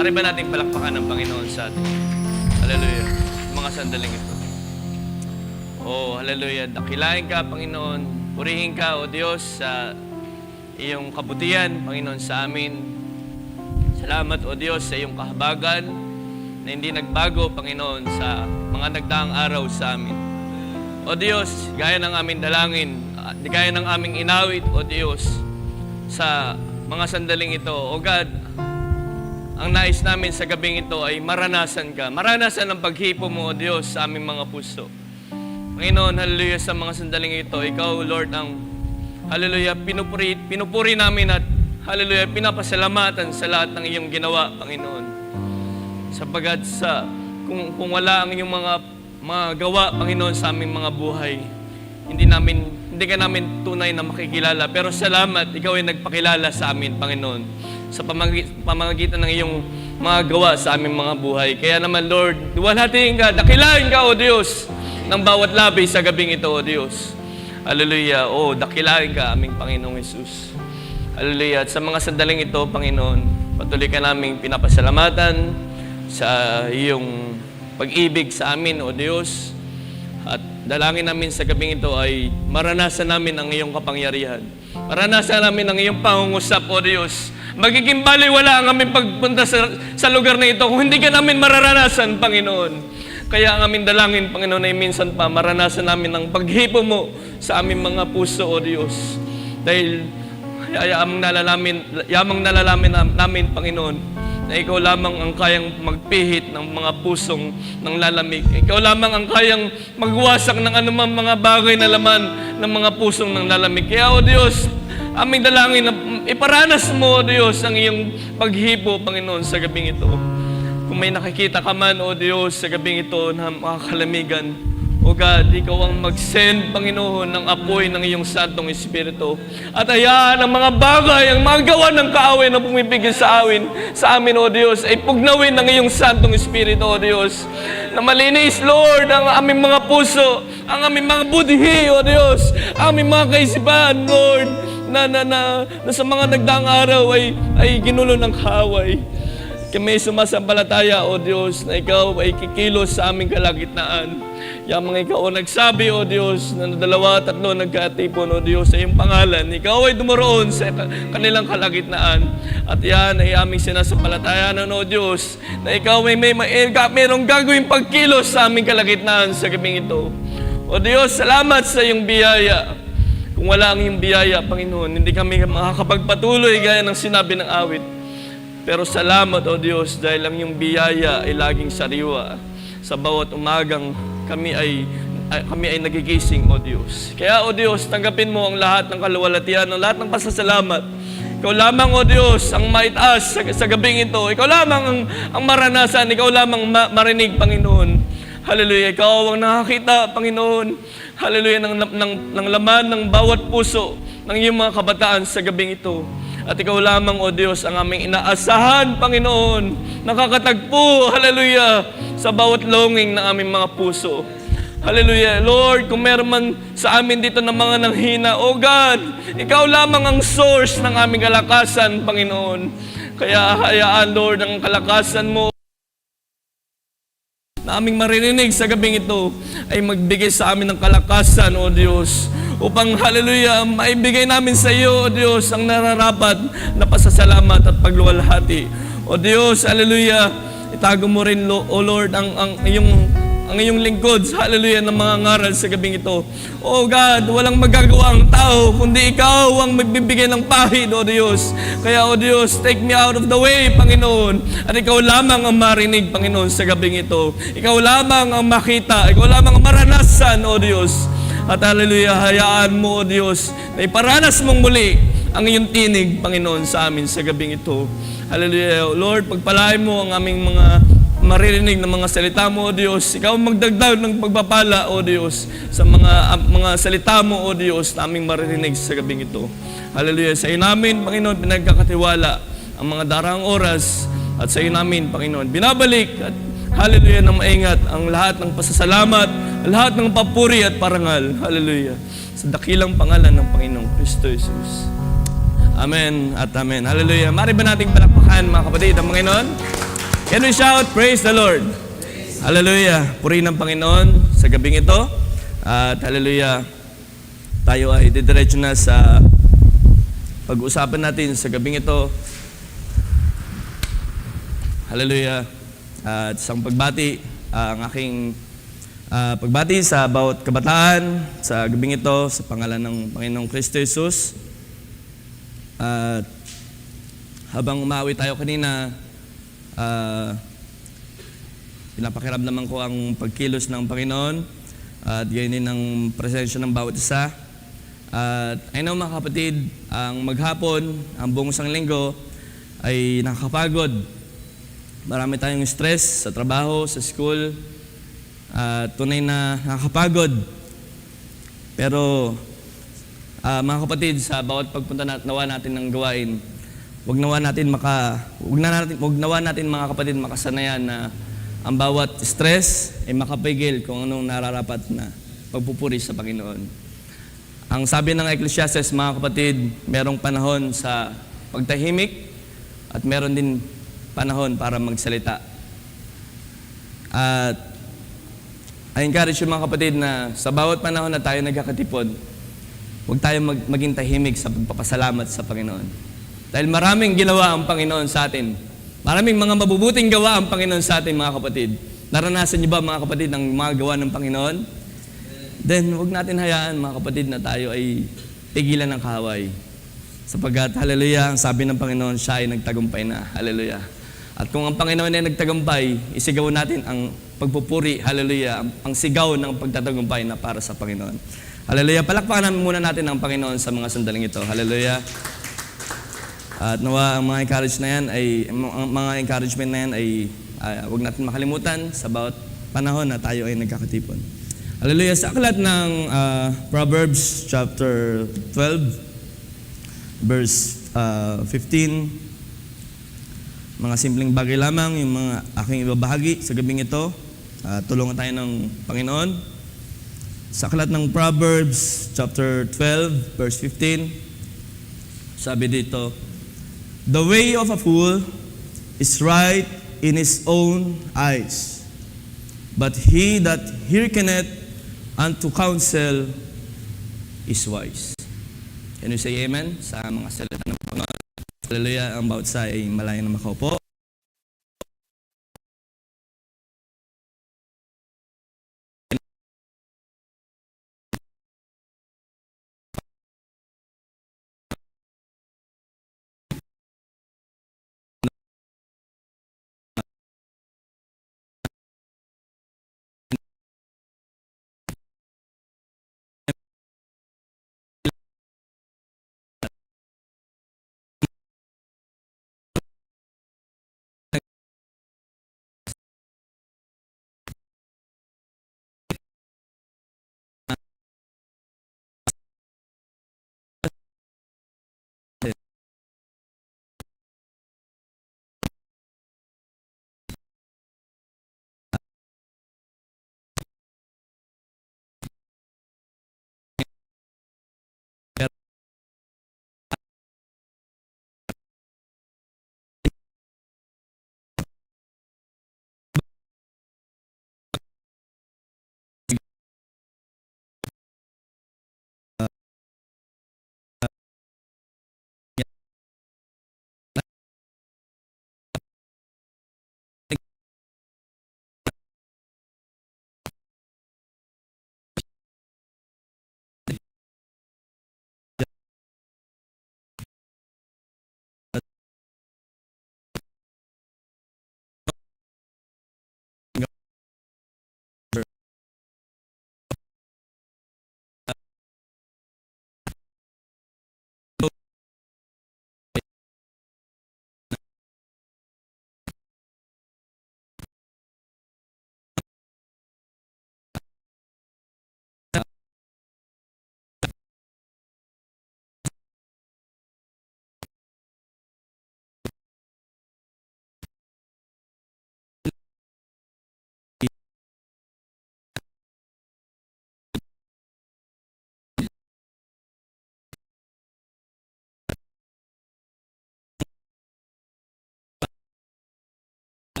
Mari ba nating palakpakan ng Panginoon sa atin? Hallelujah. Mga sandaling ito. Oh, hallelujah. Dakilain ka, Panginoon. Purihin ka, O Diyos, sa iyong kabutihan, Panginoon, sa amin. Salamat, O Diyos, sa iyong kahabagan na hindi nagbago, Panginoon, sa mga nagdaang araw sa amin. O Diyos, gaya ng aming dalangin, gaya ng aming inawit, O Diyos, sa mga sandaling ito, O God, ang nais namin sa gabing ito ay maranasan ka. Maranasan ang paghipo mo, O Diyos, sa aming mga puso. Panginoon, hallelujah, sa mga sandaling ito, Ikaw, Lord, ang, hallelujah, pinupuri namin at, hallelujah, pinapasalamatan sa lahat ng iyong ginawa, Panginoon. Sapagkat kung wala ang iyong mga gawa, Panginoon, sa aming mga buhay, hindi ka namin tunay na makikilala. Pero salamat, Ikaw ay nagpakilala sa amin, Panginoon, sa pamamagitan ng iyong mga gawa sa aming mga buhay. Kaya naman, Lord, duwalhatiin ka, dakilain ka, O Diyos, ng bawat labi sa gabing ito, O Diyos. Hallelujah. O, dakilain ka, aming Panginoong Jesus. Hallelujah. At sa mga sandaling ito, Panginoon, patuloy ka naming pinapasalamatan sa iyong pag-ibig sa amin, O Diyos. At dalangin namin sa gabing ito ay maranasan namin ang iyong kapangyarihan. Maranasan namin ang iyong pangungusap, O Diyos. Magiging baliwala ang aming pagpunta sa lugar na ito kung hindi ka namin mararanasan, Panginoon. Kaya ang aming dalangin, Panginoon, ay minsan pa maranasan namin ang paghipo mo sa aming mga puso, O Diyos. Dahil yamang nalalamin namin, Panginoon, na Ikaw lamang ang kayang magpihit ng mga pusong ng lalamig. Ikaw lamang ang kayang magwasak ng anumang mga bagay na laman ng mga pusong ng lalamig. Kaya, O Diyos, aming dalangin na iparanas mo, O Diyos, ang iyong paghipo, Panginoon, sa gabing ito. Kung may nakikita ka man, O Diyos, sa gabing ito na makakalamigan, O God, Ikaw ang mag-send, Panginoon, ng apoy ng iyong Santong Espiritu. At hayaan ang mga bagay, ang mga gawa ng kaaway na pumipigil sa amin, O Diyos, ay pugnawin ng iyong Santong Espiritu, O Diyos. Na malinis, Lord, ang aming mga puso, ang aming mga budhi, O Diyos, ang aming mga kaisipan, Lord, na sa mga nagdaang araw ay ginulo ng kaaway. Kami sumasampalataya, O Diyos, na Ikaw ay kikilos sa aming kalagitnaan. Yang mga Ikaw ang nagsabi, O Diyos, na 2-3 nagkatipon, O Diyos, sa iyong pangalan. Ikaw ay dumoroon sa kanilang kalagitnaan. At yan ay aming sinasampalatayanan, O Diyos, na Ikaw ay mayroong gagawing pagkilos sa aming kalagitnaan sa gabing ito. O Diyos, salamat sa iyong biyaya. Kung wala ang iyong biyaya, Panginoon, hindi kami makakapagpatuloy gaya ng sinabi ng awit. Pero salamat, O Diyos, dahil ang iyong biyaya ay laging sariwa. Sa bawat umagang kami ay nagigising, O Diyos. Kaya, O Diyos, tanggapin mo ang lahat ng kaluwalhatian, ang lahat ng pasasalamat. Ikaw lamang, O Diyos, ang maitaas sa gabing ito. Ikaw lamang ang maranasan. Ikaw lamang marinig, Panginoon. Hallelujah. Ikaw ang nakakita, Panginoon. Hallelujah, ng laman ng bawat puso ng iyong mga kabataan sa gabing ito. At Ikaw lamang, O Diyos, ang aming inaasahan, Panginoon. Nakakatagpo, hallelujah, sa bawat longing ng aming mga puso. Hallelujah. Lord, kung meron man sa amin dito ng mga nanghina, O God, Ikaw lamang ang source ng aming kalakasan, Panginoon. Kaya hayaan, Lord, ang kalakasan mo na aming maririnig sa gabing ito ay magbigay sa amin ng kalakasan, O Diyos, upang, hallelujah, maibigay namin sa iyo, O Diyos, ang nararapat na pasasalamat at pagluwalhati. O Diyos, hallelujah, itago mo rin, O Lord, ang iyong lingkod, hallelujah, ng mga ngaral sa gabing ito. O God, walang magagawa ang tao, kundi Ikaw ang magbibigay ng pahid, O Diyos. Kaya, O Diyos, take me out of the way, Panginoon. At Ikaw lamang ang marinig, Panginoon, sa gabing ito. Ikaw lamang ang makita, Ikaw lamang ang maranasan, O Diyos. At hallelujah, hayaan mo, O Diyos, na iparanas mong muli ang iyong tinig, Panginoon, sa amin sa gabing ito. Hallelujah. Lord, pagpalain mo ang aming mga maririnig ng mga salita mo, O Diyos. Ikaw magdagdag ng pagpapala, O Diyos, sa mga salita mo, O Diyos, na aming maririnig sa gabing ito. Hallelujah. Sa iyo namin, Panginoon, pinagkakatiwala ang mga daraang oras at sa iyo namin, Panginoon, binabalik at hallelujah, ng maingat ang lahat ng pasasalamat, lahat ng papuri at parangal. Hallelujah. Sa dakilang pangalan ng Panginoong Kristo Jesus. Amen at amen. Hallelujah. Mari ba nating palakpakan, mga kapatid, ang Panginoon? Can we shout, praise the Lord? Hallelujah. Purihin ng Panginoon sa gabing ito. At hallelujah, tayo ay didiretso na sa pag-uusapan natin sa gabing ito. Hallelujah. At isang pagbati, ang aking pagbati sa bawat kabataan sa gabing ito sa pangalan ng Panginoong Kristo Jesus. At habang umawi tayo kanina, pinapakiramdaman ko ang pagkilos ng Panginoon at gayon din ang presensya ng bawat isa. At I know mga kapatid, ang maghapon, ang buong isang linggo ay nakakapagod. Marami tayong stress sa trabaho, sa school, at tunay na nakakapagod. Pero mga kapatid, sa bawat pagpunta nawa natin ng gawain, Huwag nawa natin mga kapatid makasanayan na ang bawat stress ay makapigil kung anong nararapat na pagpupuri sa Panginoon. Ang sabi ng Ecclesiastes, mga kapatid, merong panahon sa pagtahimik at meron din panahon para magsalita. At I encourage yung mga kapatid na sa bawat panahon na tayo nagkakatipon, huwag tayo maging tahimik sa pagpapasalamat sa Panginoon. Dahil maraming ginawa ang Panginoon sa atin. Maraming mga mabubuting gawa ang Panginoon sa atin, mga kapatid. Naranasan niyo ba, mga kapatid, ang mga gawa ng Panginoon? Then, huwag natin hayaan, mga kapatid, na tayo ay tigilan ng kahaway. Sapagkat, hallelujah, ang sabi ng Panginoon, siya ay nagtagumpay na. Hallelujah. At kung ang Panginoon ay nagtagumpay, isigaw natin ang pagpupuri, hallelujah, ang sigaw ng pagtatagumpay na para sa Panginoon. Hallelujah. Palakpakan namin muna natin ang Panginoon sa mga sandaling ito. Hallelujah. At nawa ang mga encouragement na yan ay huwag natin makalimutan sa bawat panahon na tayo ay nagkakatipon. Hallelujah. Sa aklat ng Proverbs chapter 12, verse 15, mga simpleng bagay lamang yung mga aking ibabahagi sa gabing ito. Tulungan tayo ng Panginoon. Sa aklat ng Proverbs chapter 12, verse 15, sabi dito, "The way of a fool is right in his own eyes, but he that hearkeneth unto counsel is wise." Can you say amen sa mga salita ng Panginoon? Hallelujah. Ang bawat isa ay malayo na makaupo.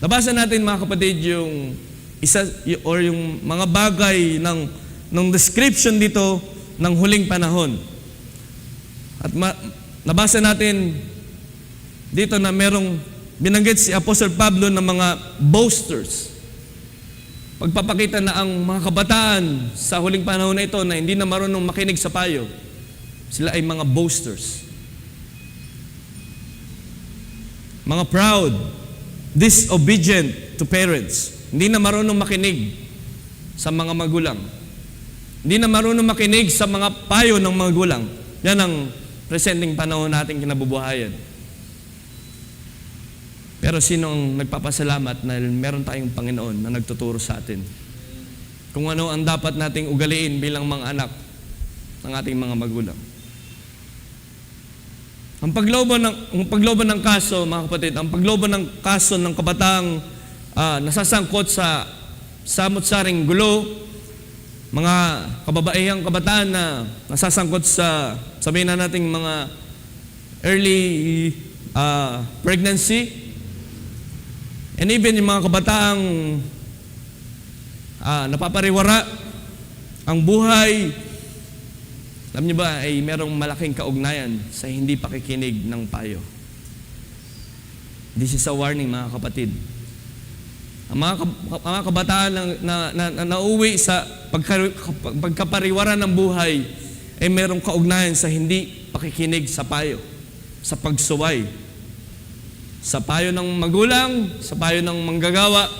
Nabasa natin mga kapatid yung yung mga bagay ng description dito ng huling panahon. At nabasa natin dito na merong binanggit si Apostle Pablo ng mga boasters. Pagpapakita na ang mga kabataan sa huling panahon na ito na hindi na marunong makinig sa payo, sila ay mga boasters. Mga proud, disobedient to parents. Hindi na marunong makinig sa mga magulang. Hindi na marunong makinig sa mga payo ng mga magulang. Yan ang presenting panahon natin kinabubuhayan. Pero sino ang nagpapasalamat na meron tayong Panginoon na nagtuturo sa atin? Kung ano ang dapat nating ugaliin bilang mga anak ng ating mga magulang. Ang pagloban ng kaso, mga kapatid, ang pagloban ng kaso ng kabataang nasasangkot sa samot-saring gulo, mga kababaihang kabataan na nasasangkot sa, sabihin na nating mga early pregnancy, and even yung mga kabataang napapariwara ang buhay, alam niyo ba, ay merong malaking kaugnayan sa hindi pakikinig ng payo. This is a warning, mga kapatid. Ang mga kabataan na nauwi sa pagkapariwara ng buhay ay merong kaugnayan sa hindi pakikinig sa payo, sa pagsuway. Sa payo ng magulang, sa payo ng manggagawa,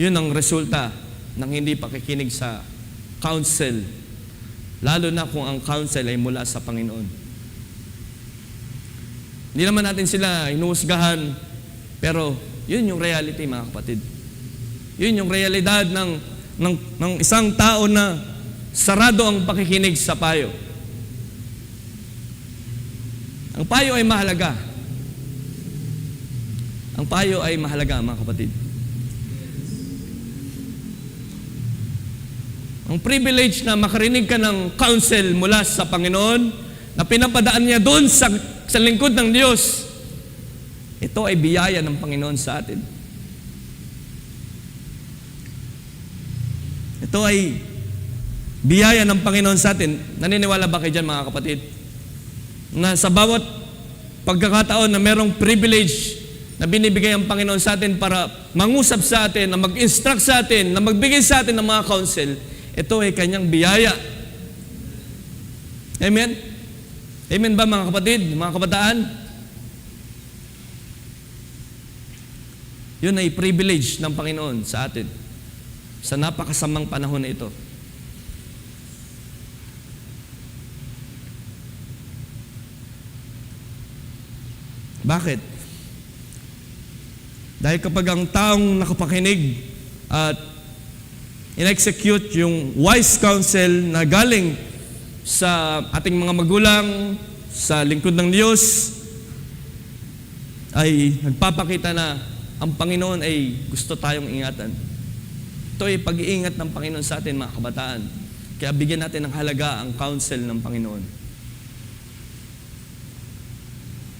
yun ang resulta ng hindi pakikinig sa counsel. Lalo na kung ang counsel ay mula sa Panginoon. Hindi naman natin sila hinuhusgahan, pero yun yung reality, mga kapatid. Yun yung realidad ng isang tao na sarado ang pakikinig sa payo. Ang payo ay mahalaga. Ang payo ay mahalaga, mga kapatid. Ang privilege na makarinig ka ng counsel mula sa Panginoon, na pinapadaan niya doon sa lingkod ng Diyos, ito ay biyaya ng Panginoon sa atin. Ito ay biyaya ng Panginoon sa atin. Naniniwala ba kayo dyan, mga kapatid? Na sa bawat pagkakataon na merong privilege na binibigay ang Panginoon sa atin para mangusap sa atin, na mag-instruct sa atin, na magbigay sa atin ng mga counsel, ito ay kanyang biyaya. Amen? Amen ba, mga kapatid, mga kabataan? Yun ay privilege ng Panginoon sa atin sa napakasamang panahon na ito. Bakit? Dahil kapag ang taong nakapakinig at in-execute yung wise counsel na galing sa ating mga magulang, sa lingkod ng Diyos, ay nagpapakita na ang Panginoon ay gusto tayong ingatan. Ito ay pag-iingat ng Panginoon sa atin, mga kabataan. Kaya bigyan natin ng halaga ang counsel ng Panginoon.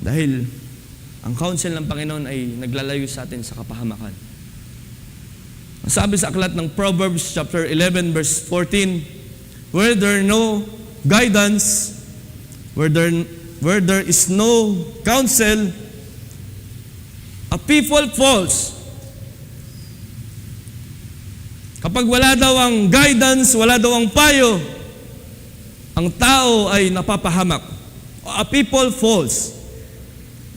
Dahil ang counsel ng Panginoon ay naglalayo sa atin sa kapahamakan. Sabi sa aklat ng Proverbs chapter 11 verse 14, where there no guidance, where there is no counsel, a people falls. Kapag wala daw ang guidance, wala daw ang payo, ang tao ay napapahamak. A people falls.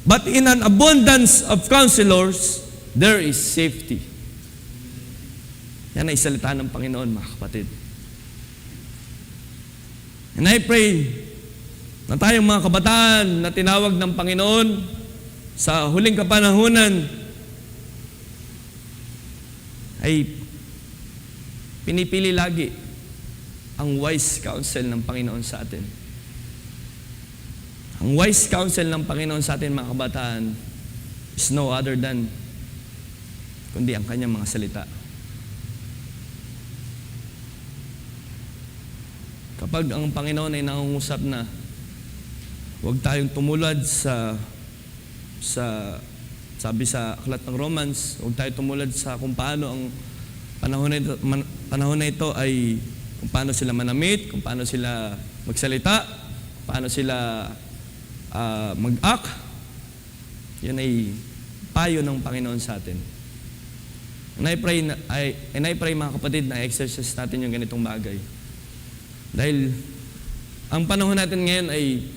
But in an abundance of counselors, there is safety. Yan ay salita ng Panginoon, mga kapatid. And I pray na tayong mga kabataan na tinawag ng Panginoon sa huling kapanahunan ay pinipili lagi ang wise counsel ng Panginoon sa atin. Ang wise counsel ng Panginoon sa atin, mga kabataan, is no other than kundi ang kanyang mga salita. Kapag ang Panginoon ay nangungusap na huwag tayong tumulad sa Sabi sa aklat ng Romans, huwag tayo tumulad sa kung paano ang panahon na ito ay kung paano sila manamit, kung paano sila magsalita, paano sila mag-act. Yan ay payo ng Panginoon sa atin. And I pray mga kapatid na exercise natin yung ganitong bagay. Dahil ang panahon natin ngayon ay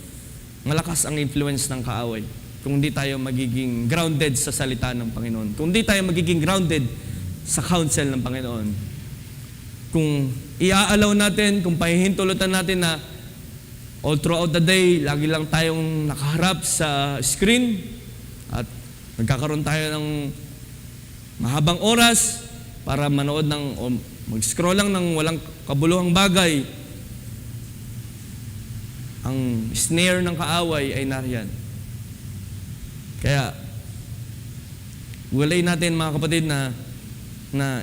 malakas ang influence ng kaaway. Kung di tayo magiging grounded sa salita ng Panginoon. Kung di tayo magiging grounded sa counsel ng Panginoon. Kung iaalaw natin, kung pahihintulutan natin na all throughout the day, lagi lang tayong nakaharap sa screen at nagkakaroon tayo ng mahabang oras para manood o mag-scroll lang ng walang kabuluhang bagay, ang snare ng kaaway ay nariyan. Kaya, walay natin mga kapatid na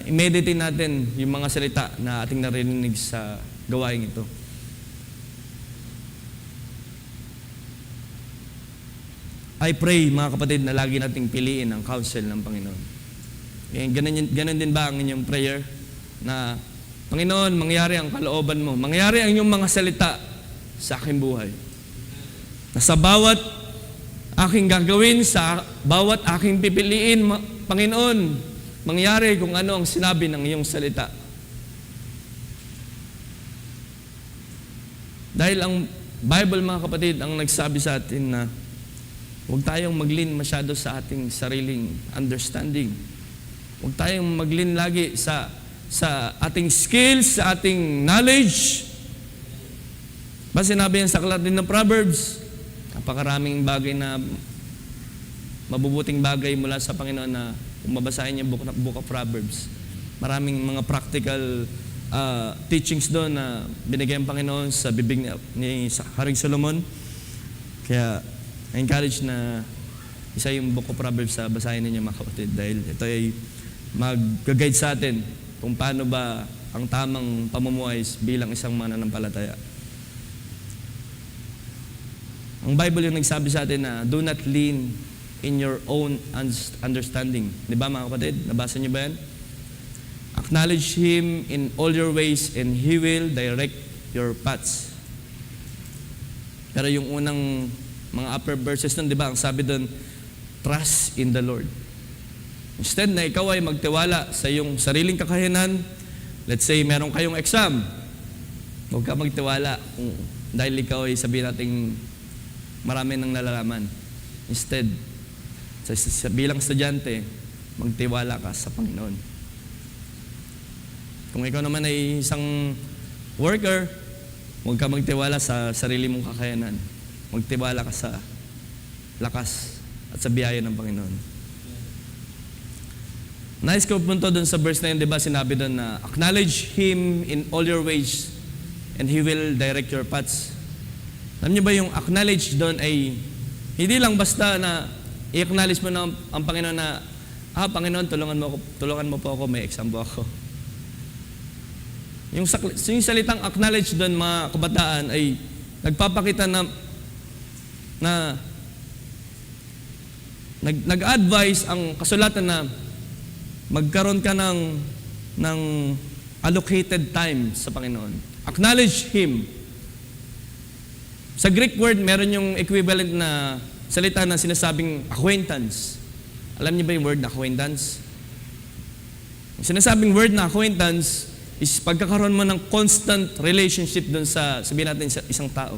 i-meditate natin yung mga salita na ating narinig sa gawain ito. I pray mga kapatid na lagi nating piliin ang counsel ng Panginoon. Ganun din ba ang inyong prayer? Na, Panginoon, mangyari ang kalooban mo. Mangyari ang inyong mga salita sa aking buhay. Na sa bawat aking gagawin, sa bawat aking pipiliin, Panginoon, mangyari kung ano ang sinabi ng iyong salita. Dahil ang Bible, mga kapatid, ang nagsabi sa atin na huwag tayong maglin masyado sa ating sariling understanding. Huwag tayong maglin lagi sa ating skills, sa ating knowledge. Ba sinabi yan sa aklat din ng Proverbs, napakaraming bagay na mabubuting bagay mula sa Panginoon na kung mabasahin niyo book of Proverbs. Maraming mga practical teachings doon na binigay ng Panginoon sa bibig ni Haring Solomon. Kaya encourage na isa yung book of Proverbs sa basahin ninyo mga kapatid dahil ito ay mag-guide sa atin kung paano ba ang tamang pamumuhay bilang isang mananampalataya. Ang Bible yung nagsabi sa atin na do not lean in your own understanding. Di ba mga kapatid? Nabasa niyo ba yan? Acknowledge Him in all your ways and He will direct your paths. Pero yung unang mga upper verses nun, di ba? Ang sabi doon, trust in the Lord. Instead na ikaw ay magtiwala sa iyong sariling kakayanan, let's say meron kayong exam, huwag ka magtiwala dahil ikaw ay sabihin nating marami nang nalalaman. Instead, sa bilang estudyante, magtiwala ka sa Panginoon. Kung ikaw naman ay isang worker, huwag ka magtiwala sa sarili mong kakayanan. Magtiwala ka sa lakas at sa biyaya ng Panginoon. Nice ko punto doon sa verse na yun, di ba sinabi doon na acknowledge Him in all your ways and He will direct your paths. Alam niyo ba yung acknowledge doon ay hindi lang basta na i-acknowledge mo na ang Panginoon na Panginoon, tulungan mo po ako, may exam po ako. Yung salitang acknowledge doon mga kabataan ay nagpapakita na nag-advise ang kasulatan na magkaroon ka ng allocated time sa Panginoon. Acknowledge Him. Sa Greek word, meron yung equivalent na salita na sinasabing acquaintance. Alam niyo ba yung word na acquaintance? Yung sinasabing word na acquaintance is pagkakaroon mo ng constant relationship dun sa, sabihin natin, sa isang tao.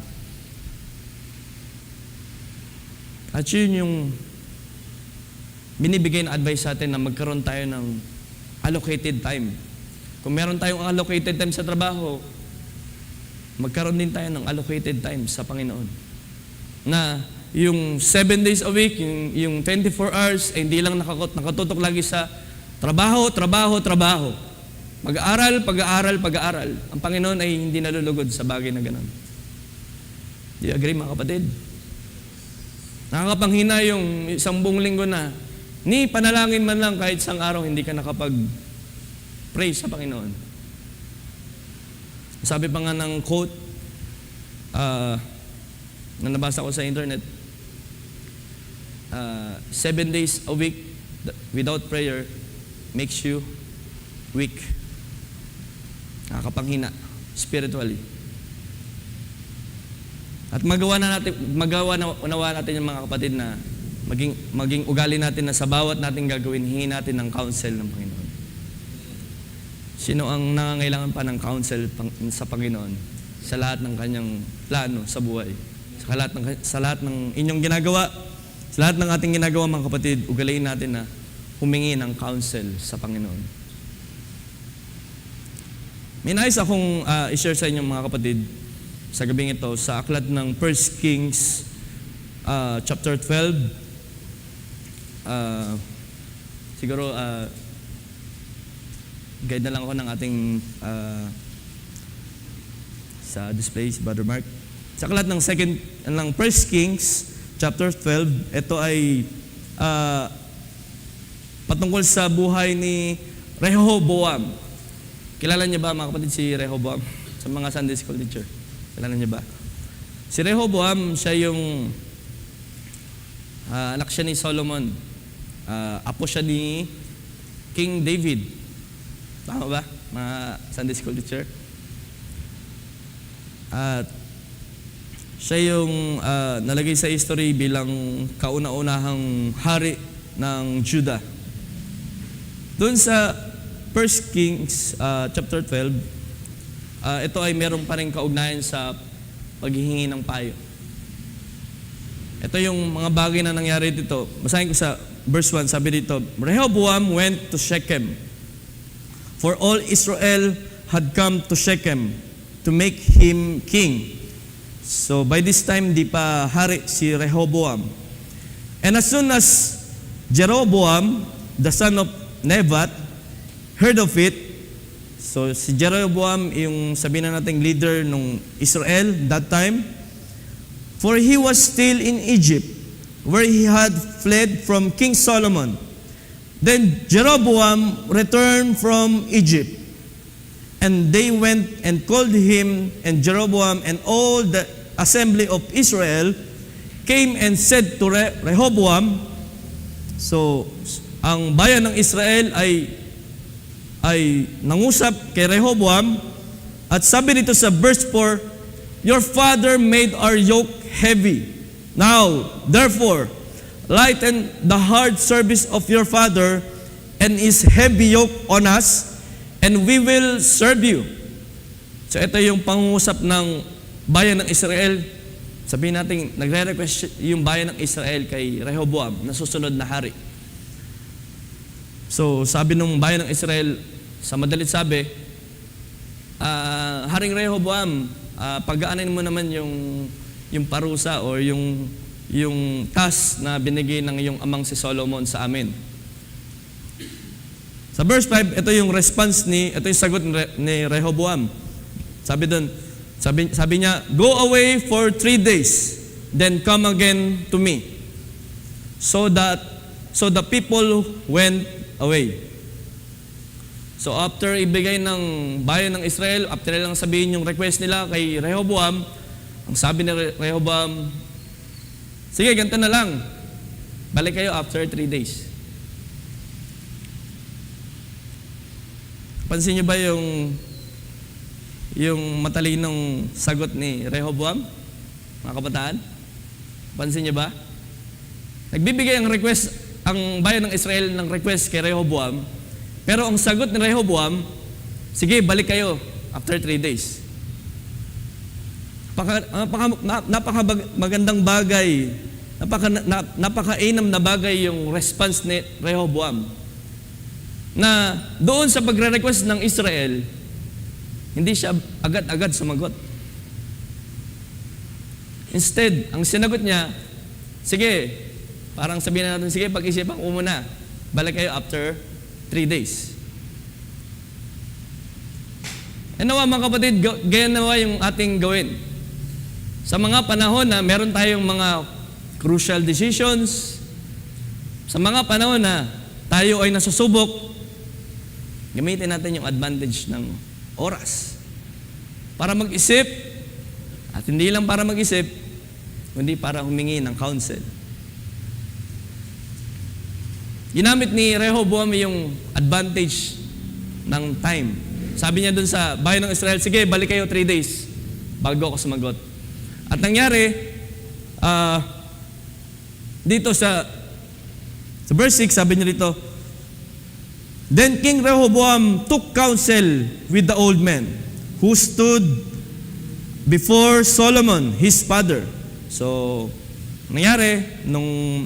At yun yung binibigay na advice sa atin na magkaroon tayo ng allocated time. Kung meron tayong allocated time sa trabaho, magkaroon din tayo ng allocated time sa Panginoon. Na yung 7 days a week, yung 24 hours, ay hindi lang nakatutok lagi sa trabaho. Mag-aaral. Ang Panginoon ay hindi nalulugod sa bagay na gano'n. Do you agree mga kapatid? Nakakapanghina yung isang buong linggo na ni panalangin man lang kahit isang araw hindi ka nakapag-pray sa Panginoon. Sabi pa nga ng quote na nabasa ko sa internet, 7 days a week without prayer makes you weak. Nakakapanghina spiritually. At unawa natin yung mga kapatid na maging ugali natin na sa bawat nating gagawin, hingin natin ng counsel ng Panginoon. Sino ang nangangailangan pa ng counsel sa Panginoon sa lahat ng kanyang plano sa buhay? Sa lahat ng inyong ginagawa, sa lahat ng ating ginagawa mga kapatid, ugaliin natin na humingi ng counsel sa Panginoon. May nais akong i-share sa inyo mga kapatid sa gabing ito sa aklat ng 1 Kings chapter 12. Siguro guide na lang ako ng ating sa display si Brother Mark. Sa aklat ng 1 Kings chapter 12, ito ay patungkol sa buhay ni Rehoboam. Kilala niyo ba mga kapatid si Rehoboam? Sa mga Sunday school teacher. Kilala niyo ba? Si Rehoboam, siya yung anak siya ni Solomon. Apo siya ni King David. Tama ba? Mga Sunday school teacher. At siya yung nalagay sa history bilang kauna-unahang hari ng Judah. Doon sa 1 Kings chapter 12, ito ay meron pa rin kaugnayan sa paghihingi ng payo. Ito yung mga bagay na nangyari dito. Basahin ko sa verse 1, sabi dito, Rehoboam went to Shechem, for all Israel had come to Shechem to make him king. So by this time, di pa hari si Rehoboam. And as soon as Jeroboam, the son of Nebat, heard of it, so si Jeroboam yung sabihin na nating leader ng Israel that time, for he was still in Egypt, where he had fled from King Solomon. Then Jeroboam returned from Egypt, and they went and called him, and Jeroboam and all the assembly of Israel came and said to Rehoboam, so ang bayan ng Israel ay nangusap kay Rehoboam, at sabi dito sa verse 4, your father made our yoke heavy. Now, therefore, lighten the hard service of your father and his heavy yoke on us, and we will serve you. So ito yung pangungusap ng bayan ng Israel. Sabihin natin, nagre-request yung bayan ng Israel kay Rehoboam na susunod na hari. So sabi nung bayan ng Israel, sa madalit sabi, Haring Rehoboam, pagaanin mo naman yung parusa o yung task na binigay ng iyong amang si Solomon sa amin. Sa verse 5, ito yung response ito yung sagot ni Rehoboam. Sabi doon, sabi niya, go away for 3 days, then come again to me. So the people went away. So after ibigay ng bayan ng Israel, after nilang sabihin yung request nila kay Rehoboam, ang sabi ni Rehoboam, sige, ganito na lang. Balik kayo after 3 days. Pansin niyo ba yung matalinong sagot ni Rehoboam? Mga kabataan? Pansin niyo ba? Nagbibigay ang bayan ng Israel ng request kay Rehoboam, pero ang sagot ni Rehoboam, sige, balik kayo after 3 days. Napaka-magandang bagay, napaka-inam na bagay yung response ni Rehoboam. Na doon sa pagre-request ng Israel, hindi siya agad-agad sumagot. Instead, ang sinagot niya, sige, parang sabihin natin, sige, pag-isipan ko muna, balik kayo after 3 days. E nawa mga kapatid, ganyan nawa yung ating gawin. Sa mga panahon na meron tayong mga crucial decisions, sa mga panahon na tayo ay nasusubok, gamitin natin yung advantage ng oras para mag-isip, at hindi lang para mag-isip, kundi para humingi ng counsel. ginamit ni Rehoboam yung advantage ng time. Sabi niya dun sa bayan ng Israel, sige, balik kayo 3 days bago ako sumagot. At nangyari, dito sa verse 6, sabi niya dito, then King Rehoboam took counsel with the old men who stood before Solomon, his father. So, nangyari, nung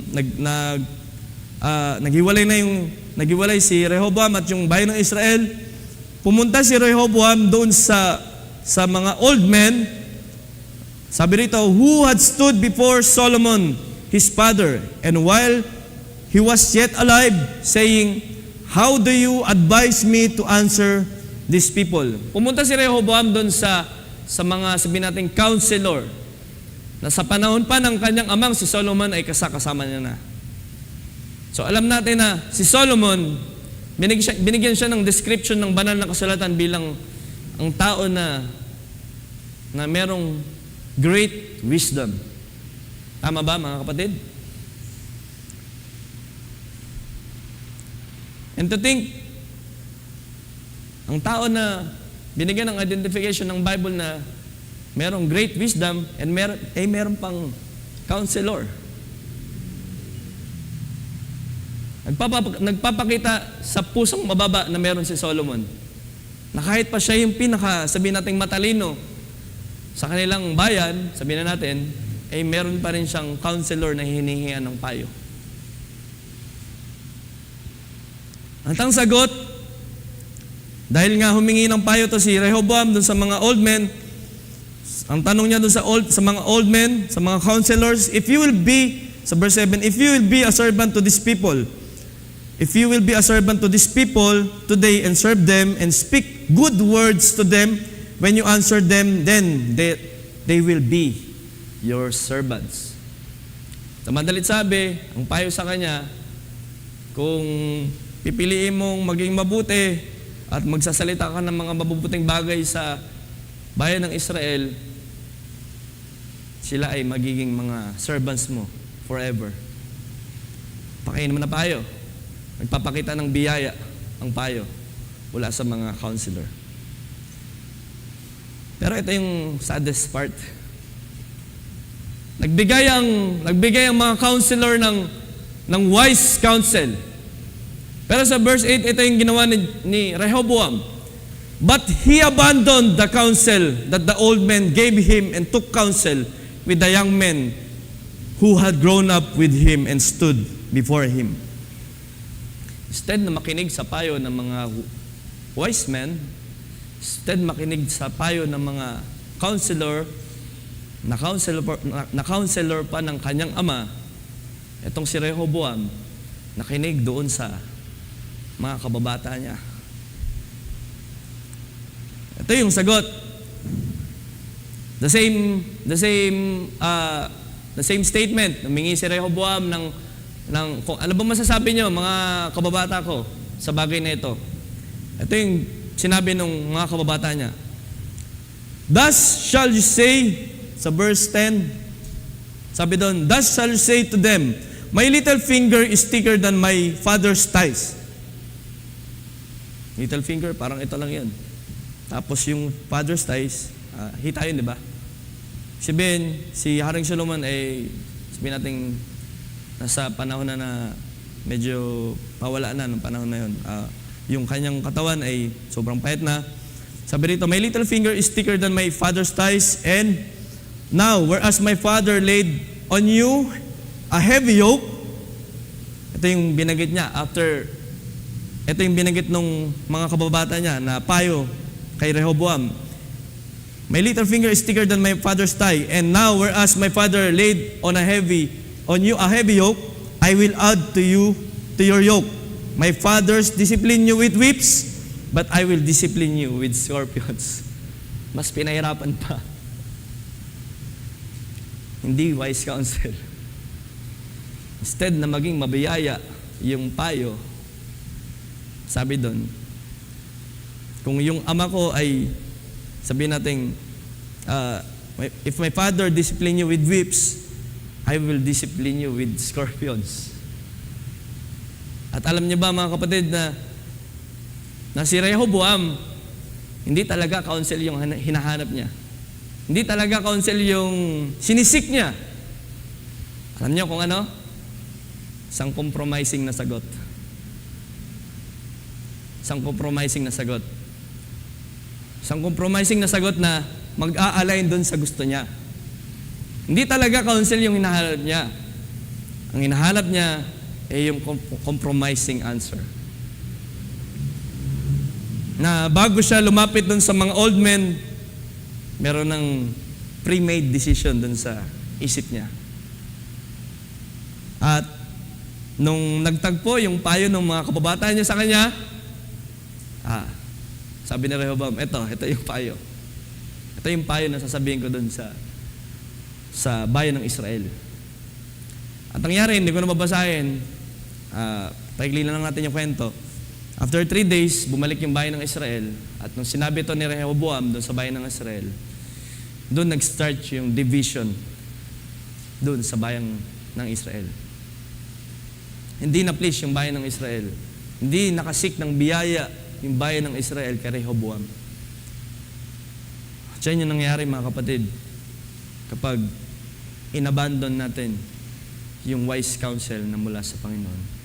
naghiwalay si Rehoboam at yung bayan ng Israel, pumunta si Rehoboam doon sa mga old men, sabi rito, who had stood before Solomon, his father, and while he was yet alive, saying, how do you advise me to answer these people? Pumunta si Rehoboam doon sa mga sabihin natin counselor na sa panahon pa ng kanyang amang si Solomon ay kasama niya na. So alam natin na si Solomon, binigyan siya ng description ng banal na kasulatan bilang ang tao na merong great wisdom. Tama ba mga kapatid? And to think, ang tao na binigyan ng identification ng Bible na merong great wisdom and meron pang counselor. Nagpapakita sa pusong mababa na meron si Solomon. Na kahit pa siya yung sabihin nating matalino sa kanilang bayan, sabihin na natin, ay meron pa rin siyang counselor na hinihingian ng payo. Ang sagot, dahil nga humingi ng payo to si Rehoboam dun sa mga old men, ang tanong niya dun sa mga old men, sa mga counselors, if you will be, sa verse 7, if you will be a servant to these people, if you will be a servant to these people today and serve them and speak good words to them, when you answer them, then they will be your servants. Sa madalit sabi, ang payo sa kanya, kung pipiliin mong maging mabuti at magsasalita ka ng mga mabubuting bagay sa bayan ng Israel, sila ay magiging mga servants mo forever. Pakainin mo na payo. Nagpapakita ng biyaya ang payo mula sa mga counselor. Pero ito yung saddest part. Nagbigay ang mga counselor ng wise counsel. Pero sa verse 8, ito yung ginawa ni Rehoboam. But he abandoned the counsel that the old men gave him and took counsel with the young men who had grown up with him and stood before him. Instead na makinig sa payo ng mga wise men, instead makinig sa payo ng mga counselor, na counselor pa ng kanyang ama, itong si Rehoboam, nakinig doon sa mga kababata niya. Ito yung sagot. The same statement. Humingi si Rehoboam ng kung ano ba masasabi niyo mga kababata ko sa bagay na ito. Ito yung sinabi ng mga kababata niya. Thus shall you say, sa verse 10, sabi doon, thus shall you say to them, my little finger is thicker than my father's thighs. Little finger, parang ito lang yun. Tapos yung father's thighs, hita yun, di ba? Si Haring Solomon ay, sabihin natin, nasa panahon na medyo pawala na ng panahon na yun. Yung kanyang katawan ay sobrang payat na. Sabi rito, my little finger is thicker than my father's thighs, and now, whereas my father laid on you a heavy yoke, ito yung binanggit niya ito yung binanggit ng mga kababata niya na payo kay Rehoboam. My little finger is thicker than my father's thigh, and now whereas my father laid on you a heavy yoke, I will add to your yoke. My fathers discipline you with whips, but I will discipline you with scorpions. Mas pinahirapan pa. Hindi wise counsel. Instead na maging mabiyaya yung payo, sabi doon, kung yung ama ko ay, sabihin natin, if my father discipline you with whips, I will discipline you with scorpions. At alam niyo ba mga kapatid na si Rehoboam, hindi talaga counsel yung hinahanap niya. Hindi talaga counsel yung sinisik niya. Alam niyo kung ano? Isang compromising na sagot. Isang compromising na sagot. Isang compromising na sagot na mag-a-align doon sa gusto niya. Hindi talaga counsel yung hinahanap niya. Ang hinahanap niya ay yung compromising answer. Na bago siya lumapit doon sa mga old men, meron ng pre-made decision doon sa isip niya. At nung nagtagpo yung payo ng mga kababataan niya sa kanya, sabi ni Rehoboam, ito yung payo. Ito yung payo na sasabihin ko doon sa bayan ng Israel. At nangyari, hindi ko na mabasahin, paigli na lang natin yung kwento. After 3 days, bumalik yung bayan ng Israel. At nung sinabi ito ni Rehoboam doon sa bayan ng Israel, doon nag-start yung division doon sa bayan ng Israel. Hindi na-please yung bayan ng Israel. Hindi nakasik ng biyaya yung bayan ng Israel kay Rehoboam. At yan yung nangyari mga kapatid kapag inabandon natin yung wise counsel na mula sa Panginoon.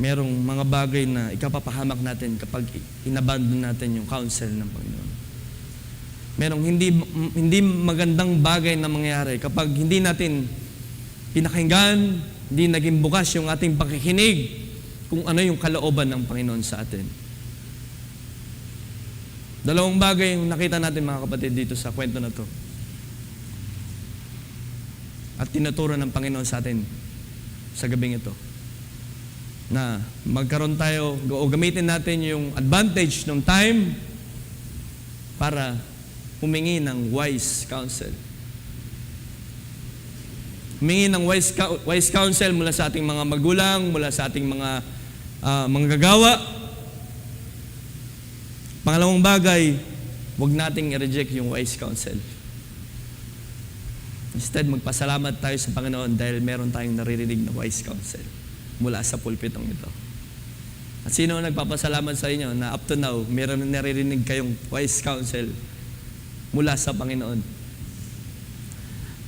Merong mga bagay na ikapapahamak natin kapag inabandon natin yung counsel ng Panginoon. Merong hindi magandang bagay na mangyayari kapag hindi natin pinakinggan, hindi naging bukas yung ating pakikinig kung ano yung kalooban ng Panginoon sa atin. Dalawang bagay yung nakita natin mga kapatid dito sa kwento na to. At tinuturo ng Panginoon sa atin sa gabing ito. Na magkaroon tayo o gamitin natin yung advantage ng time para humingi ng wise counsel. Humingi ng wise counsel mula sa ating mga magulang, mula sa ating mga manggagawa. Pangalawang bagay, huwag nating i-reject yung wise counsel. Instead, magpasalamat tayo sa Panginoon dahil meron tayong naririnig na wise counsel mula sa pulpitong ito. At sino ang nagpapasalamat sa inyo na up to now, meron na naririnig kayong wise counsel mula sa Panginoon?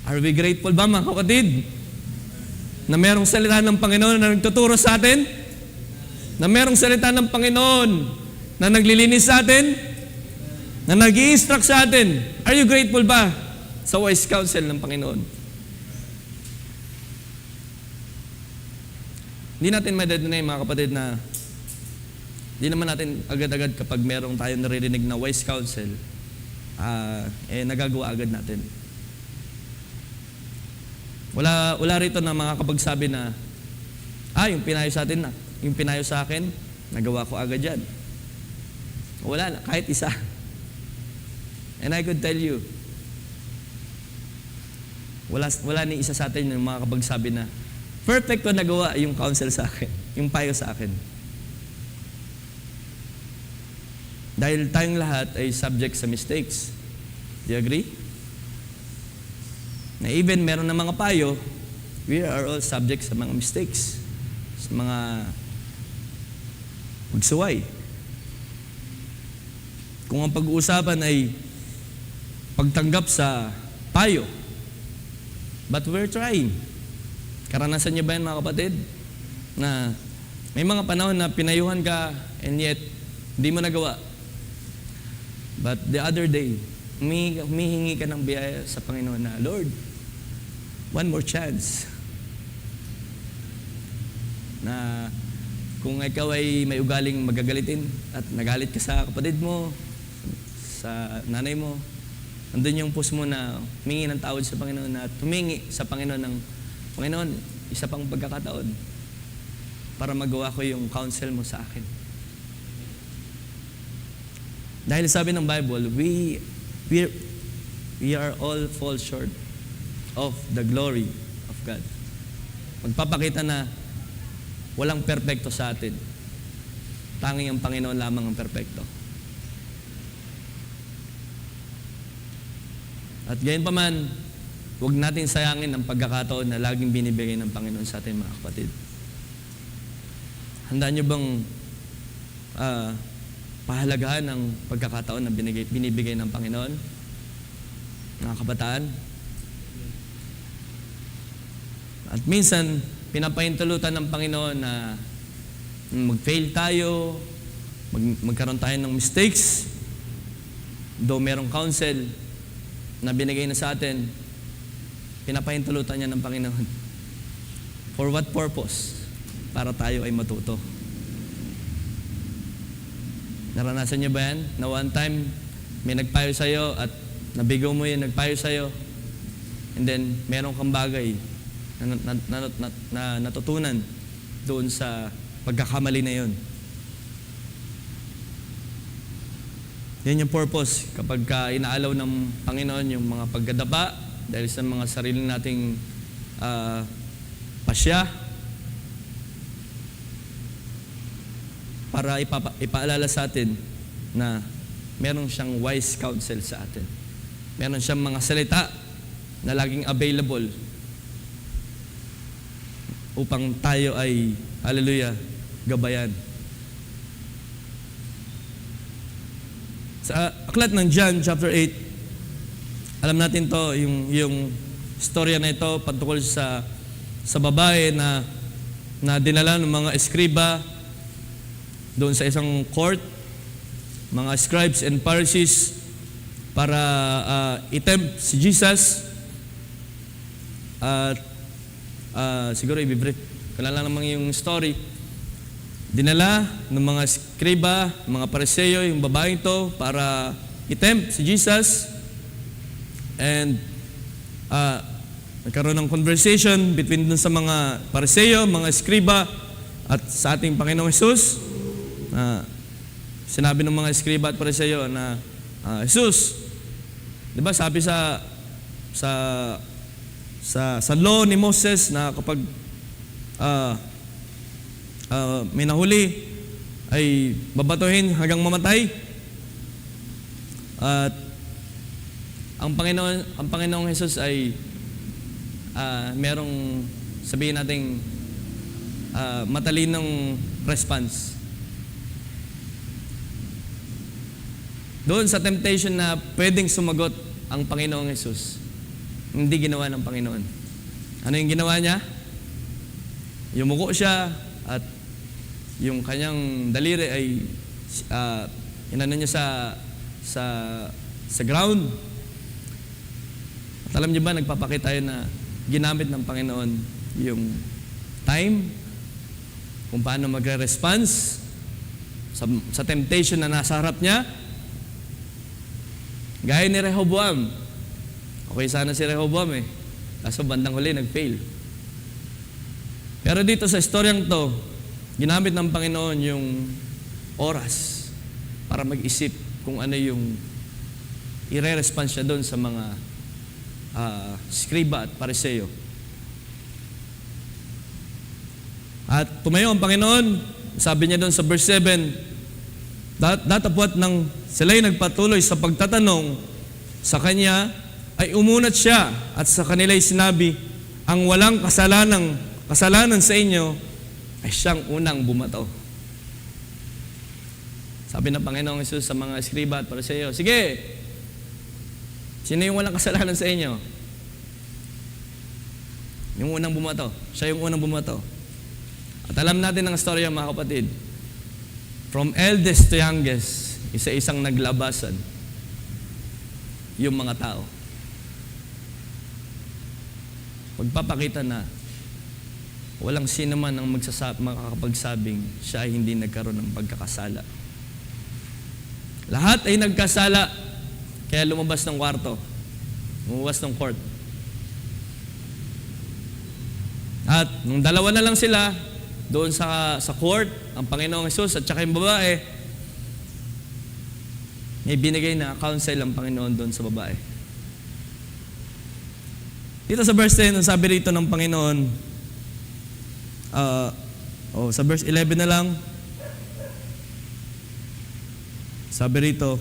Are we grateful ba mga kapatid? Na merong salita ng Panginoon na nagtuturo sa atin? Na merong salita ng Panginoon na naglilinis sa atin? Na nag-i-instruct sa atin? Are you grateful ba sa wise counsel ng Panginoon? Hindi natin madedeny mga kapatid na hindi naman natin agad-agad kapag merong tayong naririnig na wise counsel, nagagawa agad natin. Wala rito na mga kapagsabi na, yung pinayo sa atin na, yung pinayo sa akin, nagawa ko agad yan. Wala na, kahit isa. And I could tell you, wala ni isa sa atin yung mga kapagsabi na, perfect ko nagawa yung counsel sa akin, yung payo sa akin. Dahil tayong lahat ay subject sa mistakes. Do you agree? Na even meron na mga payo, we are all subject sa mga mistakes, sa mga magsuway. Kung ang pag-uusapan ay pagtanggap sa payo, but we're trying. Karanasan niyo ba yan mga kapatid? Na may mga panahon na pinayuhan ka and yet hindi mo nagawa. But the other day, humihingi ka ng biyaya sa Panginoon na, Lord, one more chance. Na kung ikaw ay may ugaling magagalitin at nagalit ka sa kapatid mo, sa nanay mo, andun yung puso mo na humingi ng tawad sa Panginoon at humingi sa Panginoon ng, Panginoon, isa pang pagkakataon para magawa ko yung counsel mo sa akin. Dahil sabi ng Bible, we are all fall short of the glory of God. Magpapakita na walang perpekto sa atin. Tanging ang Panginoon lamang ang perpekto. At gayon pa man, huwag natin sayangin ang pagkakataon na laging binibigay ng Panginoon sa atin, mga kapatid. Handa nyo bang pahalagahan ang pagkakataon na binibigay ng Panginoon? Mga kabataan? At minsan, pinapahintulutan ng Panginoon na mag-fail tayo, magkaroon tayo ng mistakes, though merong counsel na binigay na sa atin, pinapahintulutan niya ng Panginoon. For what purpose? Para tayo ay matuto. Naranasan niyo ba yan? Na one time, may nagpayo sa'yo at nabigo mo yung nagpayo sa'yo, and then meron kang bagay na natutunan doon sa pagkakamali na yun. Yan yung purpose kapag inaalaw ng Panginoon yung mga pagdadapa dahil sa mga sarili nating pasya, para ipaalala sa atin na meron siyang wise counsel sa atin. Meron siyang mga salita na laging available upang tayo ay, hallelujah, gabayan. Sa aklat ng John chapter 8, alam natin to, yung storya na ito patungkol sa babae na dinala ng mga eskriba doon sa isang court, mga scribes and Pharisees, para i-tempt si Jesus. At siguro i-brief ko lang naman yung story. Dinala ng mga skriba, mga Pariseo, yung babaeng to para i-tempt si Jesus. And nagkaroon ng conversation between dun sa mga Pariseo, mga skriba, at sa ating Panginoong Jesus. Sinabi ng mga eskriba at Pariseo na Jesus, di ba sabi sa law ni Moses na kapag may nahuli ay babatuhin hanggang mamatay? At ang Panginoong Jesus ay merong, sabihin nating matalinong response. Doon sa temptation na pwedeng sumagot ang Panginoong Jesus, hindi ginawa ng Panginoon. Ano yung ginawa niya? Yumuko siya at yung kanyang daliri ay inano niya sa ground. At alam niyo ba, nagpapakita tayo na ginamit ng Panginoon yung time kung paano magre-response sa temptation na nasa harap niya. Gaya ni Rehoboam. Okay sana si Rehoboam kaso bandang huli nag-fail. Pero dito sa istoryang to, ginamit ng Panginoon yung oras para mag-isip kung ano yung i-response siya doon sa mga skriba at Pariseo. At tumayo ang Panginoon, sabi niya doon sa verse 7, datapwat ng sila'y nagpatuloy sa pagtatanong sa Kanya, ay umunat siya at sa kanila'y sinabi, ang walang kasalanan sa inyo ay siyang unang bumato. Sabi ng Panginoong Hesus sa mga eskriba at Pariseo, sige, sino yung walang kasalanan sa inyo? Yung unang bumato. Siya yung unang bumato. At alam natin ang storya, mga kapatid. From eldest to youngest, isa-isang naglabasan yung mga tao. Pagpapakita na walang sino man ang makakapagsabing siya ay hindi nagkaroon ng pagkakasala. Lahat ay nagkasala, kaya lumabas ng kwarto, lumabas ng court. At nung dalawa na lang sila, doon sa court, ang Panginoong Hesus at saka yung babae, may binigay na counsel ang Panginoon doon sa babae. Dito sa verse 10, ang sabi rito ng Panginoon, sa verse 11 na lang, sabi rito,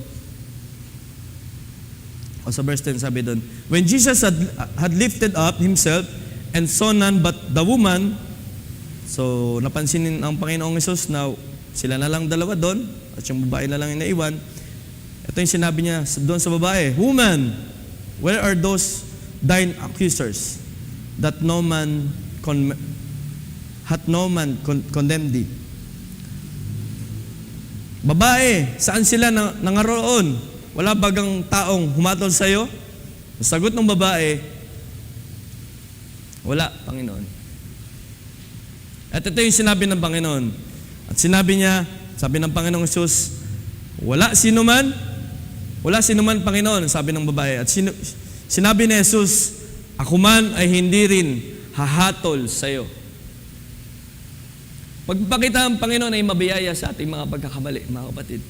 O sa verse 10 sabi doon, when Jesus had lifted up himself and saw none but the woman, so napansin ng Panginoong Hesus na sila na lang dalawa doon at yung babae na lang inaiwan. Ito yung sinabi niya doon sa babae, woman, where are those thine accusers that hath no man condemned thee? Babae, saan sila nangaroon? Wala bagang taong humatol sa iyo? Sagot ng babae, wala, Panginoon. At ito yung sinabi ng Panginoon. At sinabi niya, sabi ng Panginoong Hesus, wala sino man, Panginoon, sabi ng babae. At sinabi ni Jesus, ako man ay hindi rin hahatol sa iyo. Pagpakita ang Panginoon ay mabiyaya sa ating mga pagkakamali, mga kapatid.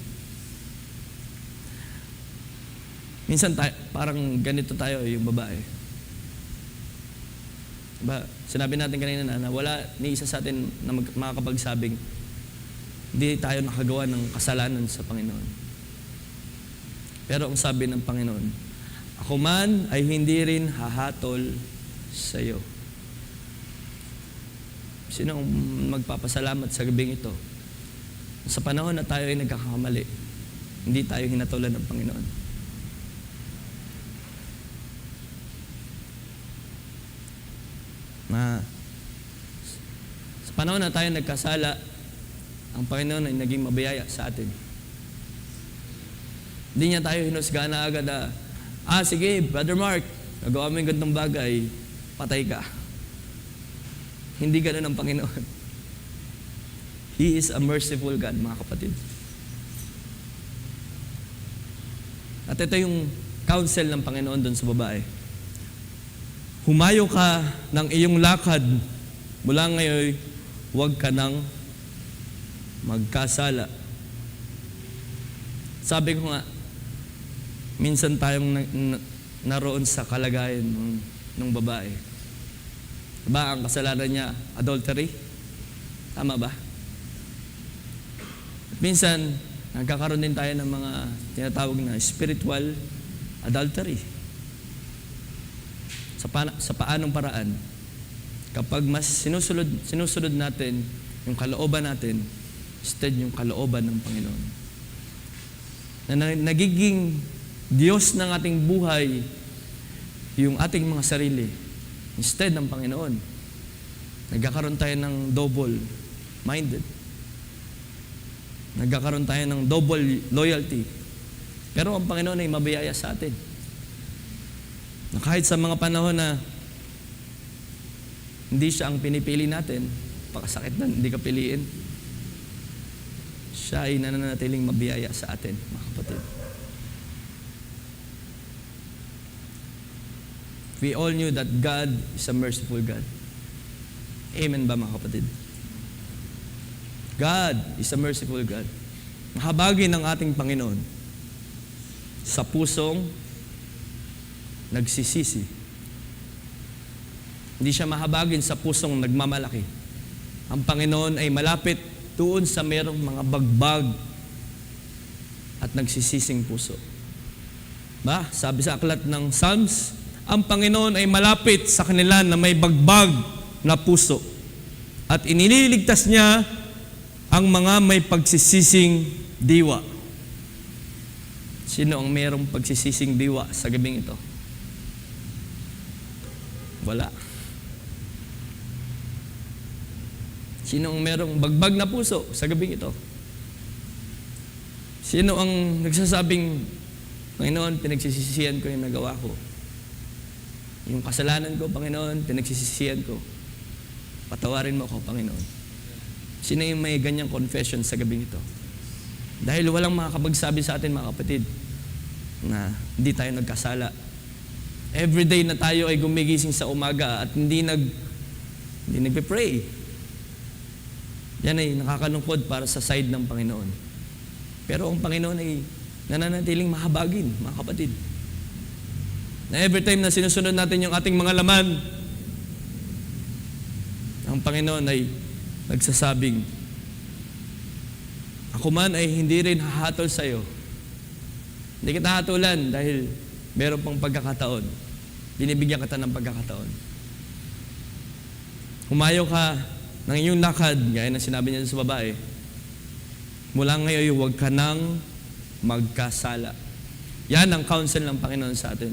Minsan parang ganito tayo, yung babae. Diba? Sinabi natin kanina na wala ni isa sa atin na makakapagsabing hindi tayo nakagawa ng kasalanan sa Panginoon. Pero ang sabi ng Panginoon, ako man ay hindi rin hahatol sa iyo. Sino ang magpapasalamat sa gabing ito? Sa panahon na tayo ay nagkakamali, hindi tayo hinatulan ng Panginoon. Sa panahon na tayo nagkasala, ang Panginoon ay naging mabiyaya sa atin. Hindi niya tayo hinusga na agad sige, Brother Mark, nagawa mo yung gantong bagay, patay ka. Hindi ganun ang Panginoon. He is a merciful God, mga kapatid. At ito yung counsel ng Panginoon doon sa babae. Humayo ka ng iyong lakad. Mula ngayon, huwag ka nang magkasala. Sabi ko nga, minsan tayong naroon sa kalagayan ng babae. Diba ang kasalanan niya, adultery? Tama ba? At minsan, nagkakaroon din tayo ng mga tinatawag na spiritual adultery. Sa paanong paraan? Kapag mas sinusunod natin yung kalooban natin, instead yung kalooban ng Panginoon. Na nagiging Diyos ng ating buhay, yung ating mga sarili, instead ng Panginoon. Nagkakaroon tayo ng double-minded. Nagkakaroon tayo ng double loyalty. Pero ang Panginoon ay mabiyaya sa atin. Na kahit sa mga panahon na hindi siya ang pinipili natin, pakasakit na hindi ka piliin, siya ay nananatiling mabiyaya sa atin, mga kapatid. We all knew that God is a merciful God. Amen ba, mga kapatid? God is a merciful God. Mahabagin ng ating Panginoon sa pusong nagsisisi. Hindi siya mahabagin sa pusong nagmamalaki. Ang Panginoon ay malapit doon sa merong mga bagbag at nagsisising puso. Sabi sa aklat ng Psalms, ang Panginoon ay malapit sa kanila na may bagbag na puso at inililigtas niya ang mga may pagsisising diwa. Sino ang merong pagsisising diwa sa gabing ito? Wala. Sino ang merong bagbag na puso sa gabing ito? Sino ang nagsasabing, Panginoon, pinagsisisihan ko yung nagawa ko. Yung kasalanan ko, Panginoon, pinagsisisihan ko. Patawarin mo ako, Panginoon. Sino yung may ganyang confession sa gabing ito? Dahil walang makakapagsabi sa atin, mga kapatid, na hindi tayo nagkasala. Everyday na tayo ay gumigising sa umaga at hindi nagpe-pray. Yan ay nakakalungkod para sa side ng Panginoon. Pero ang Panginoon ay nananatiling mahabagin, mga kapatid. Na every time na sinusunod natin yung ating mga laman, ang Panginoon ay nagsasabing, ako man ay hindi rin hahatol sa iyo. Hindi kita hatulan dahil meron pang pagkakataon. Binibigyan kita ng pagkakataon. Humayo ka ng iyong lakad, gaya ng sinabi niya sa babae, mula ngayon, huwag ka nang magkasala. Yan ang counsel ng Panginoon sa atin.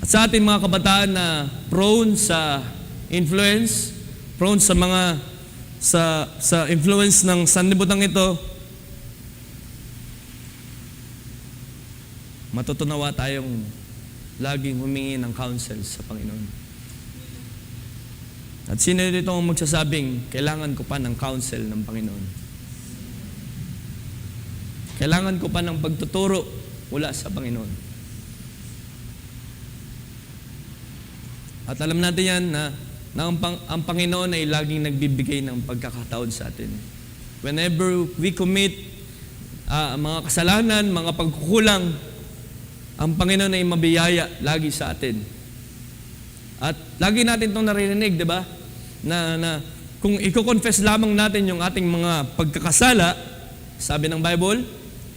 At sa ating mga kabataan na prone sa influence, prone sa mga sa influence ng sanlibutan ito, matutunawa tayong laging humingi ng counsel sa Panginoon. At sino dito ang magsasabing, kailangan ko pa ng counsel ng Panginoon? Kailangan ko pa ng pagtuturo mula sa Panginoon. At alam natin yan na ang Panginoon ay laging nagbibigay ng pagkakataon sa atin. Whenever we commit mga kasalanan, mga pagkukulang, ang Panginoon ay mabiyaya lagi sa atin. At lagi natin itong naririnig, di ba? Na kung i-confess lamang natin yung ating mga pagkakasala, sabi ng Bible,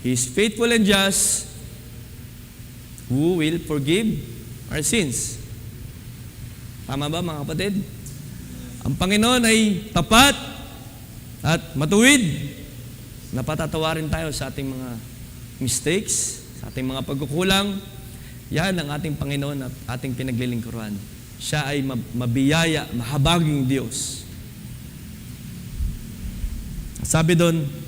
He is faithful and just who will forgive our sins. Tama ba mga kapatid? Ang Panginoon ay tapat at matuwid na patatawarin tayo sa ating mga mistakes, sa ating mga pagkukulang. Yan ang ating Panginoon at ating pinaglilingkuran. Siya ay mabiyaya, mahabaging Diyos. Sabi doon,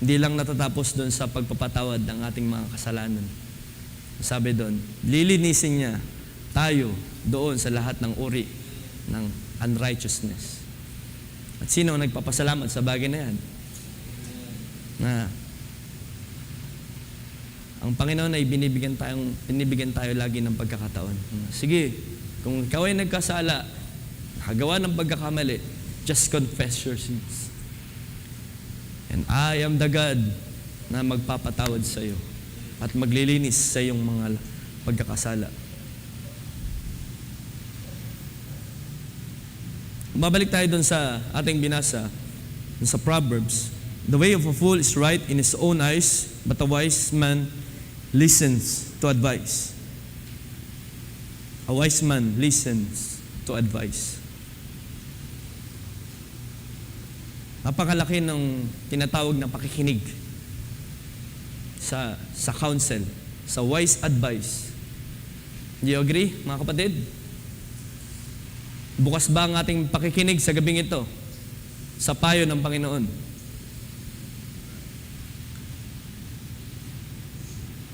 hindi lang natatapos doon sa pagpapatawad ng ating mga kasalanan. Sabi doon, lilinisin niya tayo doon sa lahat ng uri ng unrighteousness. At sino ang nagpapasalamat sa bagay na yan? Na ang Panginoon ay binibigyan tayo lagi ng pagkakataon. Sige, kung ikaw ay nagkasala, nakagawa ng pagkakamali, just confess your sins. And I am the God na magpapatawad sa iyo at maglilinis sa iyong mga pagkakasala. Babalik tayo dun sa ating binasa, dun sa Proverbs. The way of a fool is right in his own eyes, but a wise man listens to advice. A wise man listens to advice. Napakalaki ng tinatawag na pakikinig sa counsel, sa wise advice. Do you agree, mga kapatid? Bukas ba ang ating pakikinig sa gabing ito sa payo ng Panginoon?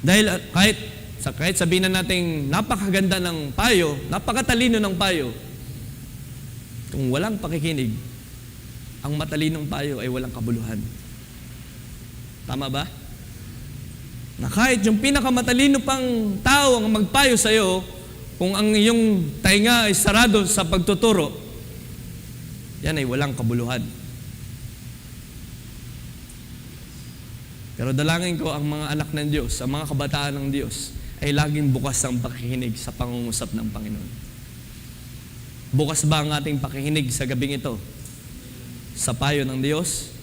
Dahil kahit sabihin na natin napakaganda ng payo, napakatalino ng payo, kung walang pakikinig, ang matalinong payo ay walang kabuluhan. Tama ba? Na kahit yung pinakamatalino pang tao ang magpayo sa iyo, kung ang iyong tainga ay sarado sa pagtuturo, yan ay walang kabuluhan. Pero dalangin ko ang mga anak ng Diyos, ang mga kabataan ng Diyos, ay laging bukas ang pakikinig sa pangungusap ng Panginoon. Bukas ba ang ating pakikinig sa gabing ito sa payo ng Diyos?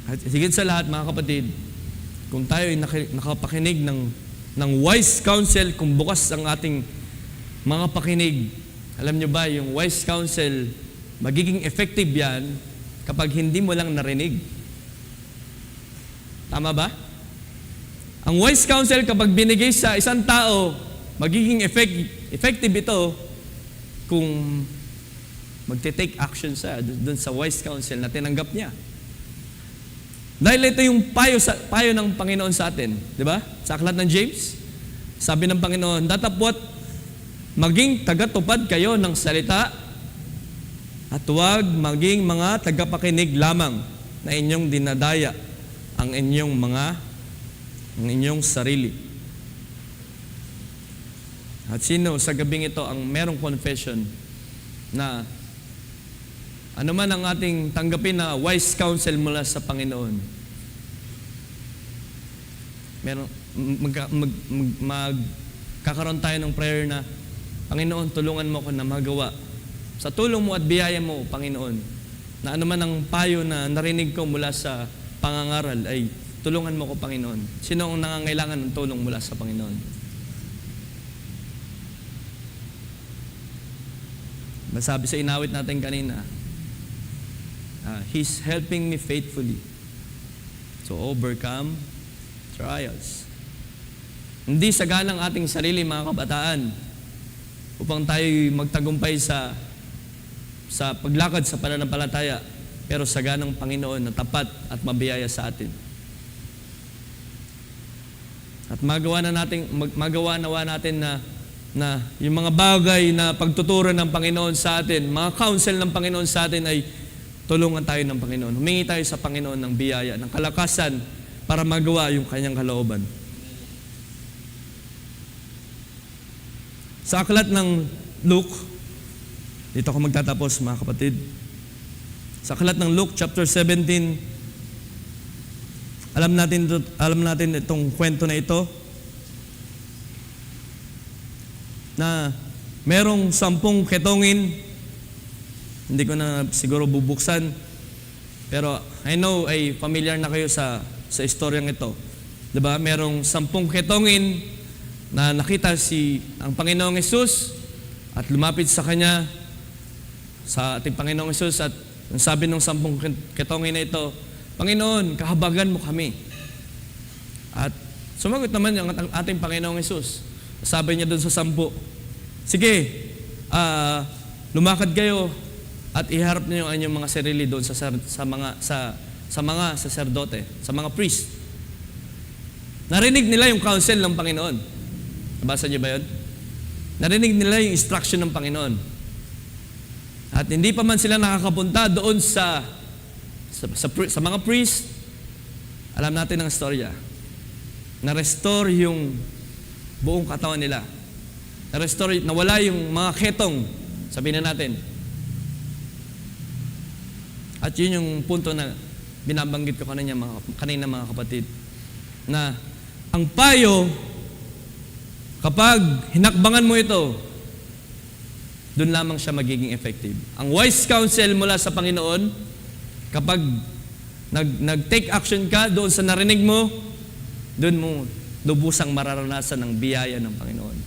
At higit sa lahat, mga kapatid, kung tayo ay nakapakinig ng wise counsel, kung bukas ang ating mga pakinig, alam nyo ba, yung wise counsel, magiging effective yan kapag hindi mo lang narinig. Tama ba? Ang wise counsel kapag binigay sa isang tao, magiging effective ito kung magte-take action sa doon sa wise counsel na tinanggap niya. Dahil ito yung payo ng Panginoon sa atin, di ba? Sa aklat ng James, sabi ng Panginoon, datapwat maging tagatupad kayo ng salita at huwag maging mga tagapakinig lamang na inyong dinadaya ang inyong sarili. At sino sa gabing ito ang merong confession na ano man ang ating tanggapin na wise counsel mula sa Panginoon, magkakaroon tayo ng prayer na, Panginoon, tulungan mo ako na magawa. Sa tulong mo at biyaya mo, Panginoon, na anuman ang payo na narinig ko mula sa pangangaral ay tulungan mo ko, Panginoon. Sino ang nangangailangan ng tulong mula sa Panginoon? Masabi sa inawit natin kanina, He's helping me faithfully to overcome trials. Hindi saganang ating sarili, mga kabataan, upang tayo magtagumpay sa paglakad sa pananampalataya, pero saganang Panginoon na tapat at mabiyaya sa atin. At magawa nawa natin na yung mga bagay na pagtuturo ng Panginoon sa atin, mga counsel ng Panginoon sa atin ay tulungan tayo ng Panginoon. Humingi tayo sa Panginoon ng biyaya, ng kalakasan para magawa yung kanyang kalooban. Sa aklat ng Luke, dito ako magtatapos, mga kapatid. Sa aklat ng Luke chapter 17, alam natin itong kwento na ito, na merong 10 ketongin. Hindi ko na siguro bubuksan, pero I know ay familiar na kayo sa istoryang ito. Diba? Merong 10 ketongin na nakita ang Panginoong Hesus at lumapit sa Kanya, sa ating Panginoong Hesus, at ang sabi ng 10 ketongin na ito, Panginoon, kahabagan mo kami. At sumagot naman ang ating Panginoong Hesus. Sabi niya doon sa 10, sige, lumakad kayo at iharap niyo ang inyong mga sarili doon sa mga saserdote, sa mga priest. Narinig nila yung counsel ng Panginoon. Nabasa niyo ba yun? Narinig nila yung instruction ng Panginoon. At hindi pa man sila nakakapunta doon sa mga priest. Alam natin ang storya. Na-restore yung buong katawan nila. Na-restore, nawala yung mga ketong, sabihin na natin. At yun yung punto na binabanggit ko kanina mga kapatid, na ang payo, kapag hinakbangan mo ito, doon lamang siya magiging effective. Ang wise counsel mula sa Panginoon, kapag nag-take action ka doon sa narinig mo, doon mo lubusang mararanasan ng biyaya ng Panginoon.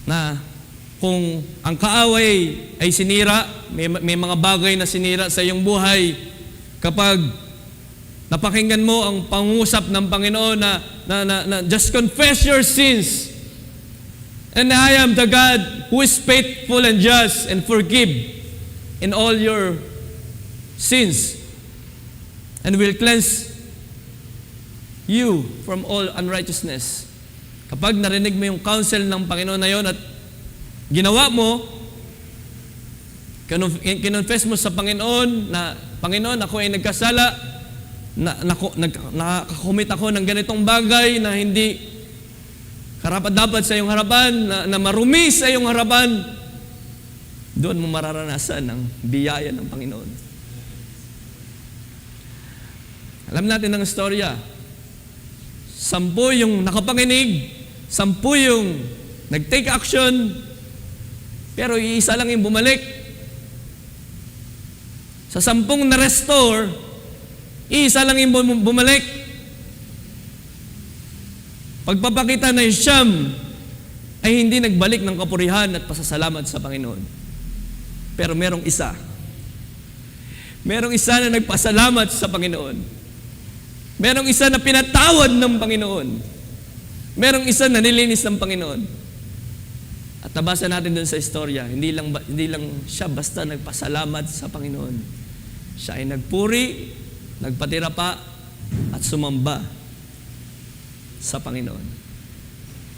Na kung ang kaaway ay sinira, may mga bagay na sinira sa iyong buhay, kapag napakinggan mo ang pangungusap ng Panginoon na just confess your sins, and I am the God who is faithful and just and forgive in all your sins and will cleanse you from all unrighteousness. Kapag narinig mo yung counsel ng Panginoon na yon at ginawa mo, kinonfess mo sa Panginoon na, Panginoon, ako ay nagkasala, nakakumit ako ng ganitong bagay na hindi karapat-dapat sa iyong harapan, na marumi sa iyong harapan, doon mo mararanasan ang biyaya ng Panginoon. Alam natin ang istorya. 10 yung nakapanginig, 10 yung nag-take action, pero iisa lang yung bumalik. Sa 10 na-restore, iisa lang yung bumalik. Pagpapakita na yung siyam ay hindi nagbalik ng kapurihan at pasasalamat sa Panginoon. Pero merong isa. Merong isa na nagpasalamat sa Panginoon. Merong isa na pinatawad ng Panginoon. Merong isa na nilinis ng Panginoon. At nabasa natin dun sa istorya, hindi lang siya basta nagpasalamat sa Panginoon. Siya ay nagpuri, nagpatira pa, at sumamba sa Panginoon.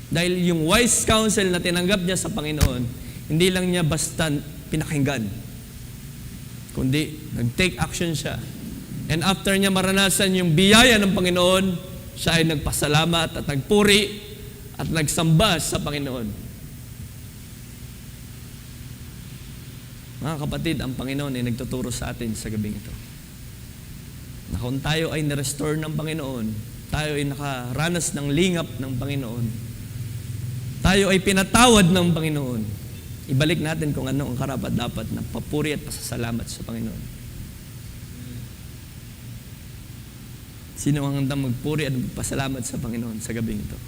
Dahil yung wise counsel na tinanggap niya sa Panginoon, hindi lang niya basta pinakinggan, kundi nag-take action siya. And after niya maranasan yung biyaya ng Panginoon, siya ay nagpasalamat at nagpuri at nagsamba sa Panginoon. Mga kapatid, ang Panginoon ay nagtuturo sa atin sa gabing ito. Na kung tayo ay na-restore ng Panginoon, tayo ay nakaranas ng lingap ng Panginoon, tayo ay pinatawad ng Panginoon, ibalik natin kung ano ang karapat-dapat na papuri at pasasalamat sa Panginoon. Sino ang handang magpuri at magpasalamat sa Panginoon sa gabing ito?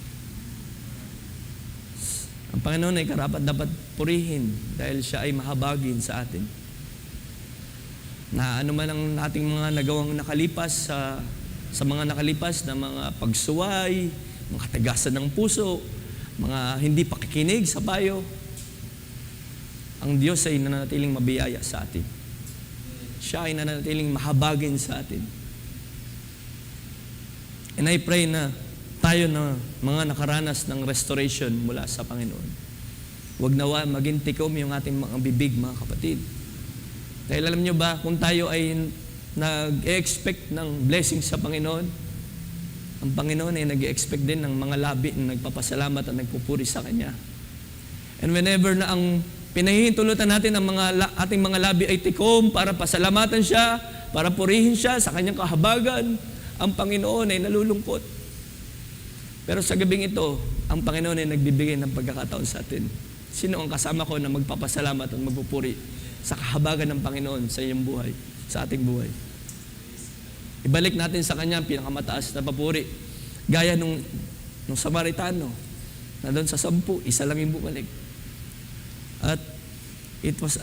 Ang Panginoon ay karapat-dapat purihin dahil siya ay mahabagin sa atin. Na ano man ang ating mga nagawang nakalipas sa mga nakalipas na mga pagsuway, mga katagasan ng puso, mga hindi pakikinig sa payo, ang Diyos ay nananatiling mabiyaya sa atin. Siya ay nananatiling mahabagin sa atin. And I pray na tayo na mga nakaranas ng restoration mula sa Panginoon. Huwag nawa maging tikom yung ating mga bibig, mga kapatid. Dahil alam nyo ba, kung tayo ay nag-expect ng blessing sa Panginoon, ang Panginoon ay nag-expect din ng mga labi na nagpapasalamat at nagpupuri sa Kanya. And whenever na ang pinahihintulutan natin ang ating mga labi ay tikom para pasalamatan siya, para purihin siya sa Kanyang kahabagan, ang Panginoon ay nalulungkot. Pero sa gabing ito, ang Panginoon ay nagbibigay ng pagkakataon sa atin. Sino ang kasama ko na magpapasalamat at magpupuri sa kahabagan ng Panginoon sa iyong buhay, sa ating buhay? Ibalik natin sa Kanya ang pinakamataas na papuri. Gaya nung Samaritano, na doon sa 10, isa lang yung bumalik. At it was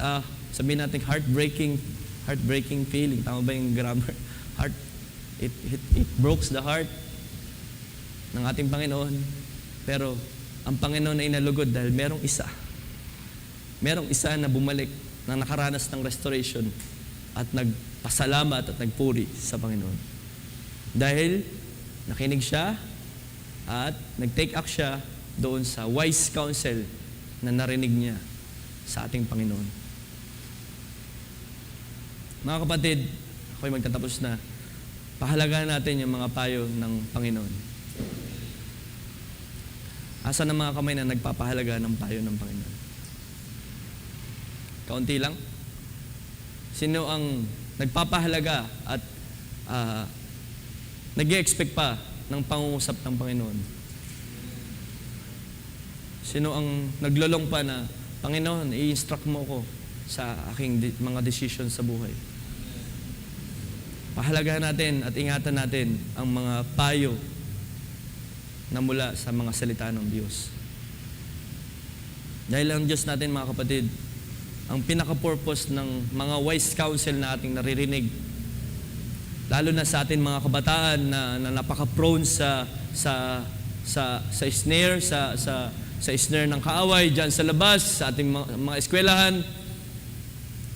sabihin natin heartbreaking feeling. Tama ba yung grammar? It broke the heart ng ating Panginoon. Pero ang Panginoon ay nalugod dahil merong isa na bumalik na nakaranas ng restoration at nagpasalamat at nagpuri sa Panginoon. Dahil nakinig siya at nag-take act siya doon sa wise counsel na narinig niya sa ating Panginoon. Mga kapatid, ako'y magtatapos na. Pahalagahan natin yung mga payo ng Panginoon. Asa ng mga kamay na nagpapahalaga ng payo ng Panginoon? Kaunti lang? Sino ang nagpapahalaga at nag-i-expect pa ng pangungusap ng Panginoon? Sino ang naglolong pa na, Panginoon, i-instruct mo ko sa aking mga decision sa buhay? Pahalagahan natin at ingatan natin ang mga payo na mula sa mga salita ng Diyos. Dahil ang Diyos natin, mga kapatid, ang pinaka-purpose ng mga wise counsel na ating naririnig, lalo na sa atin mga kabataan na napaka-prone sa snare, sa snare ng kaaway diyan sa labas, sa ating mga eskwelahan,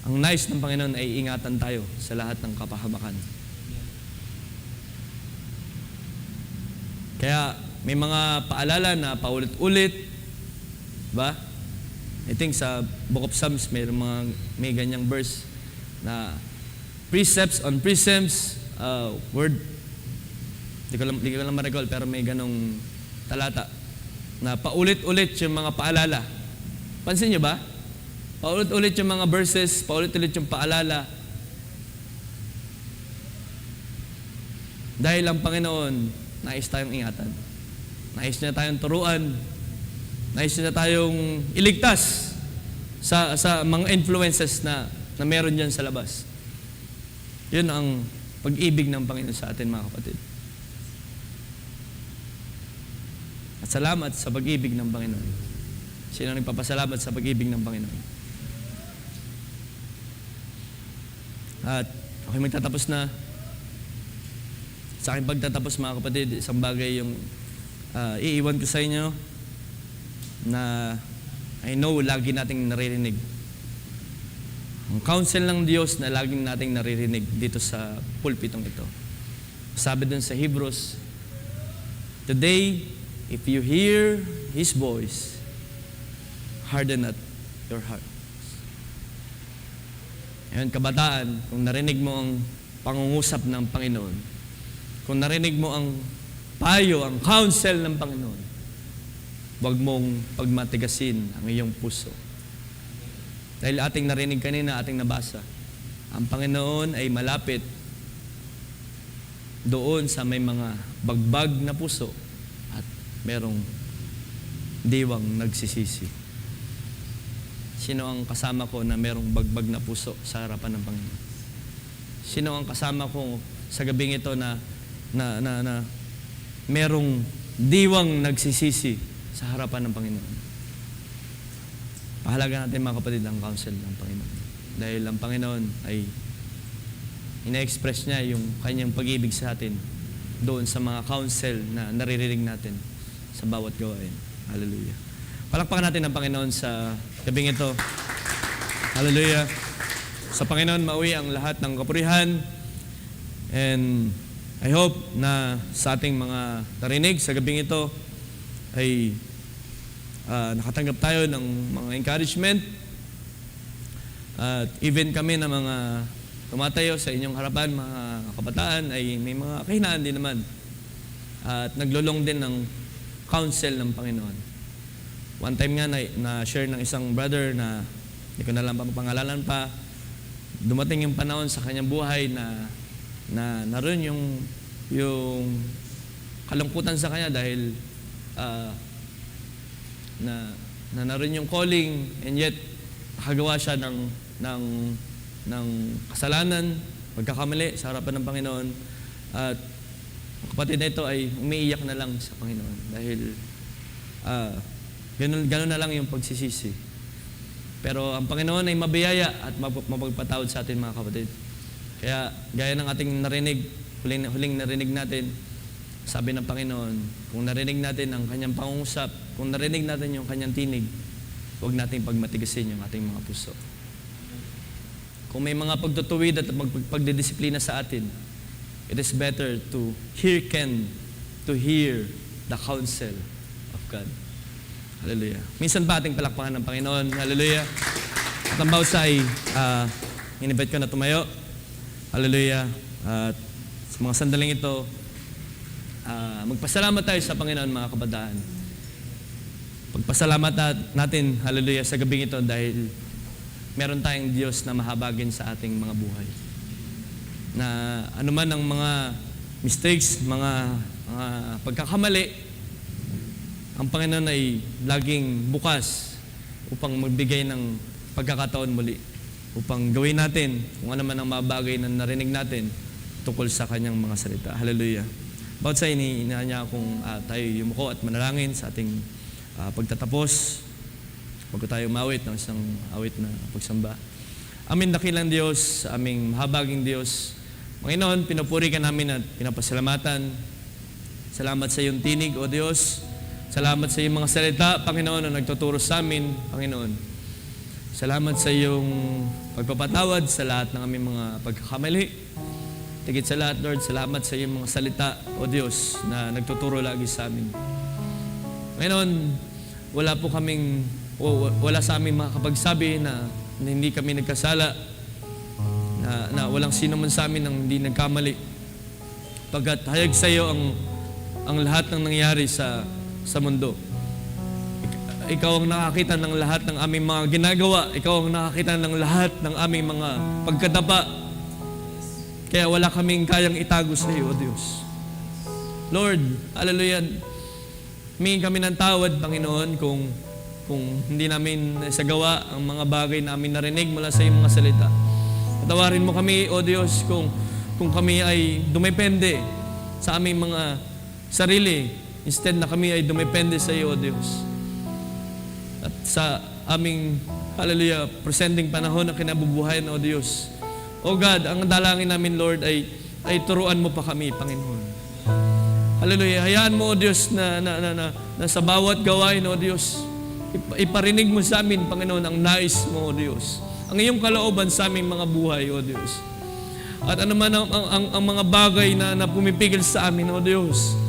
ang nais ng Panginoon ay ingatan tayo sa lahat ng kapahamakan. Kaya may mga paalala na paulit-ulit, ba? I think sa Book of Psalms may ganyang verse na precepts on precepts, word. Di ko lang ma-recall, pero may ganong talata na paulit-ulit yung mga paalala. Pansin niyo ba? Paulit-ulit yung mga verses, paulit-ulit yung paalala. Dahil ang Panginoon, nais tayong ingatan. Nais niya tayong turuan. Nais niya tayong iligtas sa mga influences na meron dyan sa labas. Yun ang pag-ibig ng Panginoon sa atin, mga kapatid. At salamat sa pag-ibig ng Panginoon. Sino nagpapasalamat sa pag-ibig ng Panginoon? At ako'y magtatapos na. Sa aking pagtatapos, mga kapatid, isang bagay yung iiwan ko sa inyo na I know lagi nating naririnig. Ang counsel ng Diyos na laging nating naririnig dito sa pulpitong ito. Sabi dun sa Hebrews, today, if you hear His voice, harden not your heart. Ngayon, kabataan, kung narinig mo ang pangungusap ng Panginoon, kung narinig mo ang payo, ang counsel ng Panginoon, huwag mong pagmatigasin ang iyong puso. Dahil ating narinig kanina, ating nabasa, ang Panginoon ay malapit doon sa may mga bagbag na puso at merong diwang nagsisisi. Sino ang kasama ko na merong bagbag na puso sa harapan ng Panginoon? Sino ang kasama ko sa gabing ito na merong diwang nagsisisi sa harapan ng Panginoon? Pahalaga natin mga kapatid ang counsel ng Panginoon. Dahil ang Panginoon ay ina-express niya yung kanyang pag-ibig sa atin doon sa mga counsel na naririnig natin sa bawat gawain. Hallelujah. Palakpakan natin ang Panginoon sa gabing ito. Hallelujah. Sa Panginoon mauwi ang lahat ng kapurihan. And I hope na sa ating mga narinig sa gabing ito ay nakatanggap tayo ng mga encouragement. At even kami na mga tumatayo sa inyong harapan, mga kabataan, ay may mga kahinaan din naman. At naglulong din ng counsel ng Panginoon. One time nga na-share ng isang brother na hindi ko na lang pangalanan pa, dumating yung panahon sa kanyang buhay na naroon yung kalungkutan sa kanya dahil na naroon yung calling, and yet nakagawa siya ng kasalanan, pagkakamali sa harapan ng Panginoon. At kapatid na ito ay umiiyak na lang sa Panginoon dahil ganun na lang yung pagsisisi. Pero ang Panginoon ay mabiyaya at mapagpatawad sa atin mga kapatid. Kaya gaya ng ating narinig, huling narinig natin, sabi ng Panginoon, kung narinig natin ang kanyang pangungusap, kung narinig natin yung kanyang tinig, huwag nating pagmatigasin yung ating mga puso. Kung may mga pagtutuwid at pagdidisiplina sa atin, it is better to hear the counsel of God. Hallelujah. Minsan ba ating palakpakan ng Panginoon? Hallelujah. At ang bawat ay in-invite ko na tumayo. Hallelujah. At sa mga sandaling ito, magpasalamat tayo sa Panginoon mga kabataan. Pagpasalamat natin, hallelujah, sa gabing ito dahil meron tayong Diyos na mahabagin sa ating mga buhay. Na anuman ang mga mistakes, mga pagkakamali, ang Panginoon ay laging bukas upang magbigay ng pagkakataon muli. Upang gawin natin kung ano man ang mga bagay na narinig natin tungkol sa kanyang mga salita. Hallelujah. Bawat sa iniinaan niya kung tayo yumuko at manalangin sa ating pagtatapos. Bago tayo umawit ng isang awit na pagsamba. Aming dakilang Diyos, aming mahabaging Diyos. Panginoon, pinupuri ka namin at pinapasalamatan. Salamat sa iyong tinig, O Diyos. Salamat sa iyong mga salita, Panginoon, na nagtuturo sa amin, Panginoon. Salamat sa iyong pagpapatawad sa lahat ng aming mga pagkakamali. Tigit sa lahat, Lord, salamat sa iyong mga salita, O Diyos, na nagtuturo lagi sa amin. Panginoon, wala sa aming mga kapagsabi na hindi kami nagkasala, na walang sino man sa amin ang hindi nagkamali. Pagkat hayag sa iyo ang lahat ng nangyari sa mundo. Ikaw ang nakakita ng lahat ng aming mga ginagawa. Ikaw ang nakakita ng lahat ng aming mga pagkadapa. Kaya wala kaming kayang itago sa iyo, O Diyos. Lord, hallelujah, humingi kami ng tawad, Panginoon, kung hindi namin nasagawa ang mga bagay na amin narinig mula sa iyong mga salita. Patawarin mo kami, O Diyos, kung kami ay dumepende sa aming mga sarili, instead na kami ay dumepende sa iyo, O Diyos. At sa aming, hallelujah, presenting panahon na kinabubuhayan, O Diyos. O God, ang dalangin namin, Lord, ay turuan mo pa kami, Panginoon. Hallelujah. Hayaan mo, O Diyos, na sa bawat gawain, O Diyos, iparinig mo sa amin, Panginoon, ang nais mo, O Diyos. Ang iyong kalooban sa aming mga buhay, O Diyos. At ano man ang mga bagay na pumipigil sa amin, O Diyos.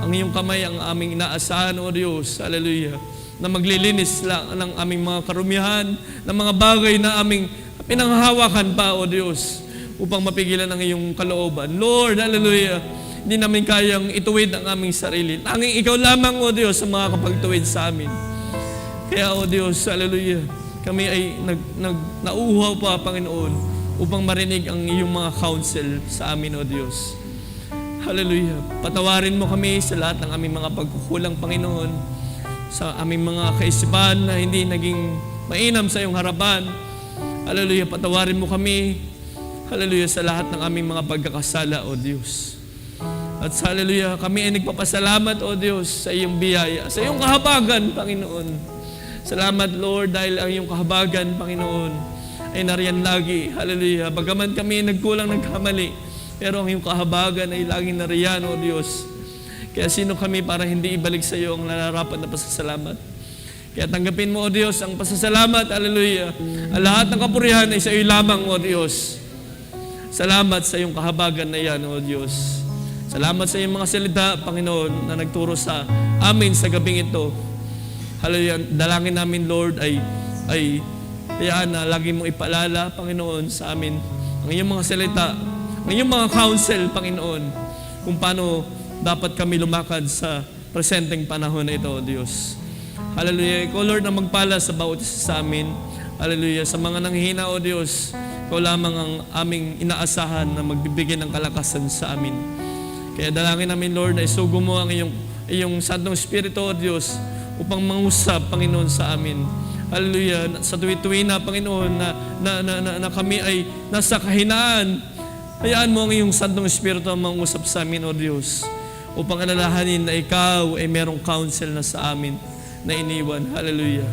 Ang iyong kamay ang aming inaasahan, O Diyos. Hallelujah. Na maglilinis lang ng aming mga karumihan, ng mga bagay na aming pinanghahawakan pa, O Diyos, upang mapigilan ang iyong kalooban. Lord, hallelujah. Hindi namin kayang ituwid ang aming sarili. Tanging ikaw lamang, O Diyos, ang makakapagtuwid sa amin. Kaya, O Diyos, hallelujah, kami ay nauuhaw pa, Panginoon, upang marinig ang iyong mga counsel sa amin, O Diyos. Hallelujah. Patawarin mo kami sa lahat ng aming mga pagkukulang, Panginoon, sa aming mga kaisipan na hindi naging mainam sa iyong harapan. Hallelujah, patawarin mo kami. Hallelujah, sa lahat ng aming mga pagkakasala, O Diyos. At hallelujah, kami ay nagpapasalamat, O Diyos, sa iyong biyaya, sa iyong kahabagan, Panginoon. Salamat, Lord, dahil ang iyong kahabagan, Panginoon, ay nariyan lagi. Hallelujah. Bagaman kami nagkulang, nagkamali, pero ang iyong kahabagan ay laging nariyan, O Diyos. Kaya sino kami para hindi ibalik sa iyo ang nararapat na pasasalamat? Kaya tanggapin mo, O Diyos, ang pasasalamat. Hallelujah. Ang lahat ng kapurihan ay sa iyo lamang, O Diyos. Salamat sa iyong kahabagan na yan, O Diyos. Salamat sa iyong mga salita, Panginoon, na nagturo sa amin sa gabing ito. Hallelujah. Dalangin namin, Lord, ay hayaan na lagi mong ipaalala, Panginoon, sa amin ang iyong mga salita, ang iyong mga counsel, Panginoon, kung paano dapat kami lumakad sa presenteng panahon na ito, O Diyos. Hallelujah. Ikaw, Lord, na magpala sa bawat isa sa amin. Hallelujah. Sa mga nanghihina, O Diyos, ikaw lamang ang aming inaasahan na magbibigay ng kalakasan sa amin. Kaya dalangin namin, Lord, na isugo mo ang iyong Santong Espiritu, O Diyos, upang mangusap, Panginoon, sa amin. Hallelujah. Sa tuwi-tuwi na, Panginoon, na kami ay nasa kahinaan, hayaan mo ang iyong Santong Espiritu ang mangusap sa amin, O Diyos, upang alalahanin na ikaw ay merong counsel na sa amin na iniwan. Hallelujah.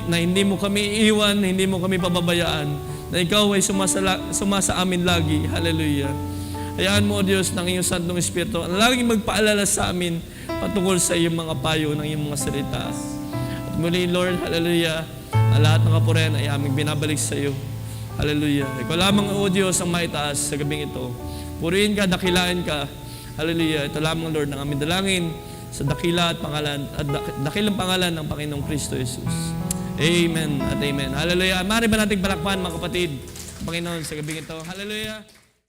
Na hindi mo kami iiwan, hindi mo kami pababayaan, na ikaw ay sumasa amin lagi. Hallelujah. Hayaan mo, O Diyos, ng iyong Santong Espiritu ang laging magpaalala sa amin patungkol sa iyong mga payo ng iyong mga salita. At muli, Lord, hallelujah, ang lahat ng kapurihan ay aming binabalik sa iyo. Hallelujah. Ikaw lamang, O Diyos, ang maitaas sa gabing ito. Purihin ka, dakilaan ka. Hallelujah. Ito lamang, Lord, ng aming dalangin sa dakilang pangalan ng Panginoong Kristo Jesus. Amen at amen. Hallelujah. Maaari ba nating palakpan, mga kapatid, Panginoon, sa gabing ito? Hallelujah.